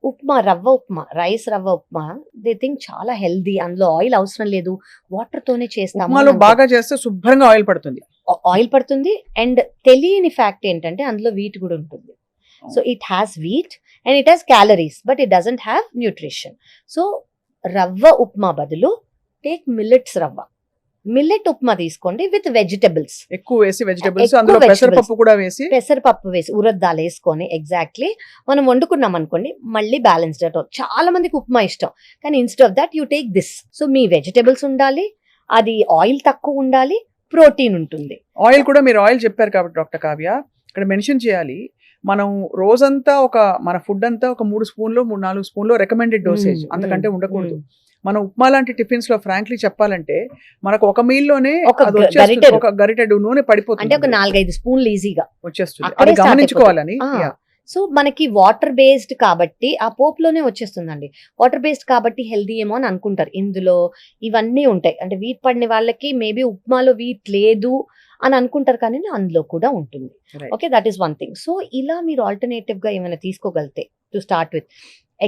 ఉప్మా, రవ్వ ఉప్మా, రైస్ రవ్వ ఉప్మా, దే థింక్ చాలా హెల్దీ, అందులో ఆయిల్ అవసరం లేదు, వాటర్ తోనే చేస్తాము. ఉప్మాలో బాగా చేస్తే శుభ్రంగా ఆయిల్ పడుతుంది. ఆయిల్ పడుతుంది. అండ్ తెలియని ఫ్యాక్ట్ ఏంటంటే అందులో వీట్ కూడా ఉంటుంది. So it has wheat and it has calories, but it doesn't have nutrition. So రవ్వ ఉప్మా బదులు టేక్ మిల్లెట్స్ రవ్వ, మిల్లెట్ ఉప్మా తీసుకోండి విత్ వెజిటబుల్స్. ఎక్కువ వేసి వెజిటబుల్స్, ఎక్కువ అందులో vegetables. పెసరపప్పు కూడా వేసి, పెసరపప్పు వేసి, ఉరద్దాలు వేసుకొని ఎగ్జాక్ట్లీ మనం వండుకున్నాం అనుకోండి, మళ్ళీ బ్యాలెన్స్డ్ డైట్. చాలా మందికి ఉప్మా ఇష్టం, కానీ instead of that you take this. So me vegetables ఉండాలి, అది ఆయిల్ తక్కువ ఉండాలి, ప్రోటీన్ ఉంటుంది. ఆయిల్ కూడా మీరు ఆయిల్ చెప్పారు కాబట్టి డాక్టర్ కావ్య ఇక్కడ మెన్షన్ చేయాలి. మనం రోజంతా మన ఫుడ్ అంతా ఒక 3 స్పూన్లు 4 స్పూన్లు రికమెండెడ్ డోసేజ్, అంతకంటే ఉండకూడదు. మనం ఉప్మా లాంటి టిఫిన్స్ లో ఫ్రాంక్లీ చెప్పాలంటే మనకు ఒక మీల్ లోనే ఒక అది వచ్చేస్తుంది, గరిటెడు. ఒక గరిటెడు నూనె పడిపోతుంది, అంటే ఒక 4-5 స్పూన్లు ఈజీగా వచ్చేస్తుంది. అక్కడే అది start గమనించుకోవాలని. అయిపోతుంది. Yeah. సో మనకి వాటర్ బేస్డ్ కాబట్టి ఆ పోపులోనే వచ్చేస్తుందండి. వాటర్ బేస్డ్ కాబట్టి హెల్దీ ఏమో అని అనుకుంటారు. ఇందులో ఇవన్నీ ఉంటాయి. అంటే వీట్ పడిన వాళ్ళకి మేబీ ఉప్మాలో వీట్ లేదు అని అనుకుంటారు, కానీ అందులో కూడా ఉంటుంది. Right. Okay, that is one thing. So ఇలా మీరు ఆల్టర్నేటివ్ గా ఏమైనా తీసుకోగలితే, టు స్టార్ట్ విత్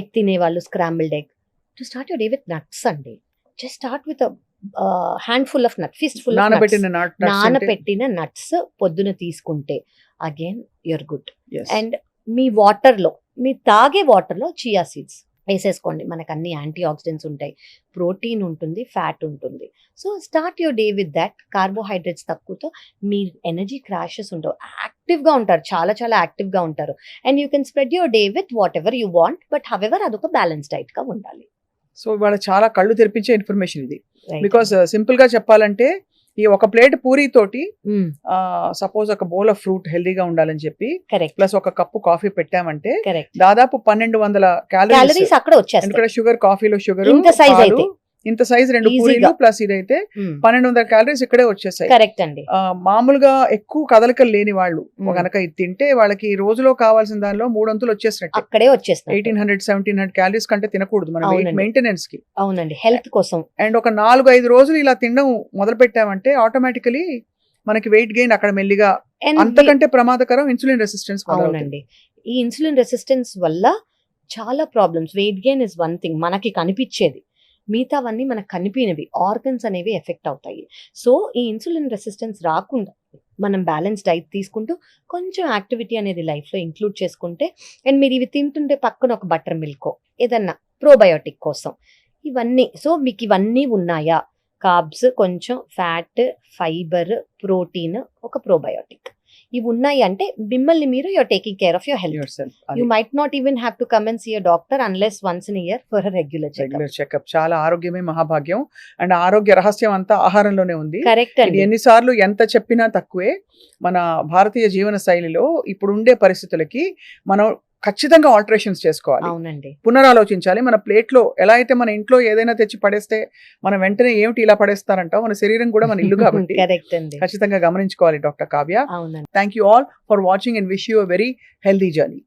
ఎగ్ తినే వాళ్ళు scrambled egg, to start your day with nuts అండి. Just start with handful of nut, fist full నానబెట్టిన నట్స్ పొద్దున తీసుకుంటే అగైన్ యూర్ గుడ్. అండ్ మీ వాటర్లో, మీ తాగే వాటర్లో చియా సీడ్స్ వేసేసుకోండి. మనకు అన్ని యాంటీ ఆక్సిడెంట్స్ ఉంటాయి, ప్రోటీన్ ఉంటుంది, ఫ్యాట్ ఉంటుంది. So start your day with that. Carbohydrates తక్కువతో me energy crashes ఉండవు, యాక్టివ్గా ఉంటారు, చాలా చాలా యాక్టివ్గా ఉంటారు. And you can spread your day with what ever you want, but however అదొక బ్యాలెన్స్ డైట్గా ఉండాలి. సో ఇవాళ చాలా కళ్ళు తెరిపించే ఇన్ఫర్మేషన్ ఇది. బికాస్ సింపుల్ గా చెప్పాలంటే ఈ ఒక ప్లేట్ పూరీ తోటి సపోజ్ ఒక బౌల్ ఆఫ్ ఫ్రూట్ హెల్దీగా ఉండాలని చెప్పి కరెక్ట్ ప్లస్ ఒక కప్పు కాఫీ పెట్టామంటే కరెక్ట్ దాదాపు 1200 క్యాలరీస్. క్యాలరీస్ అక్కడ వచ్చేస్తాయి. ఎందుకంటే షుగర్, కాఫీలో షుగర్, ఇంత size అయితే. ఇంత సైజ్ 2 Easy పూరీలు గా. ప్లస్ ఇదైతే 1200 క్యాలరీస్ ఇక్కడే వచ్చేసాయి. కరెక్ట్ అండి. మామూలుగా ఎక్కువ కదలికలు లేని వాళ్ళు Hmm. కనుక ఇది తింటే వాళ్ళకి రోజులో కావాల్సిన దానిలో 3 వంతులు వచ్చేసినట్టు. అక్కడే వచ్చేస్తాయి. 1800-1700 క్యాలరీస్ కంటే తినకూడదు మన వెయిట్ అవునండి. మెయింటెనెన్స్ కి. అవునండి, హెల్త్ కోసం. అండ్ ఒక 4-5 రోజులు ఇలా తినడం మొదలు పెట్టామంటే ఆటోమేటికలీ మనకి వెయిట్ గెయిన్ అక్కడ మెల్లిగా. And అంతకంటే ప్రమాదకరం ఇన్సులిన్ రెసిస్టెన్స్. అవునండి, ఈ ఇన్సులిన్ రెసిస్టెన్స్ వల్ల చాలా problems. Weight gain is one thing మనకి కనిపించేది, మిగతావన్నీ మనకు కనిపినవి ఆర్గన్స్ అనేవి ఎఫెక్ట్ అవుతాయి. సో ఈ ఇన్సులిన్ రెసిస్టెన్స్ రాకుండా మనం బ్యాలెన్స్ డైట్ తీసుకుంటూ కొంచెం యాక్టివిటీ అనేది లైఫ్లో ఇంక్లూడ్ చేసుకుంటే, అండ్ మీరు ఇవి తింటుంటే పక్కన ఒక బటర్ మిల్కో ఏదన్నా ప్రోబయోటిక్ కోసం ఇవన్నీ, సో మీకు ఇవన్నీ ఉన్నాయా, కార్బ్స్, కొంచెం ఫ్యాట్, ఫైబర్, ప్రోటీన్, ఒక ప్రోబయోటిక్, ఇవి ఉన్నాయి అంటే మిమ్మల్ని మీరు you're taking care of your health. yourself. You might not even have to come and see a doctor unless once in year for a regular checkup. Regular checkup. చాలా ఆరోగ్యమే మహాభాగ్యం. And ఆరోగ్య రహస్యం అంతా ఆహారంలోనే ఉంది. కరెక్ట్ ఇది అండి. ఎన్నిసార్లు ఎంత చెప్పినా తక్కువే. మన భారతీయ జీవన శైలిలో ఇప్పుడు ఉండే పరిస్థితులకి మనం ఖచ్చితంగా ఆల్టరేషన్స్ చేసుకోవాలి, అవునండి. పునరాలోచించాలి. మన ప్లేట్లో ఎలా అయితే మన ఇంట్లో ఏదైనా తెచ్చి పడేస్తే మనం వెంటనే ఏమిటి ఇలా పడేస్తారంటాం, మన శరీరం కూడా మన ఇల్లు కాబట్టి కరెక్ట్ అండి. ఖచ్చితంగా గమనించుకోవాలి డాక్టర్ కావ్య. అవునండి. Thank you all for watching and wish you a very healthy journey.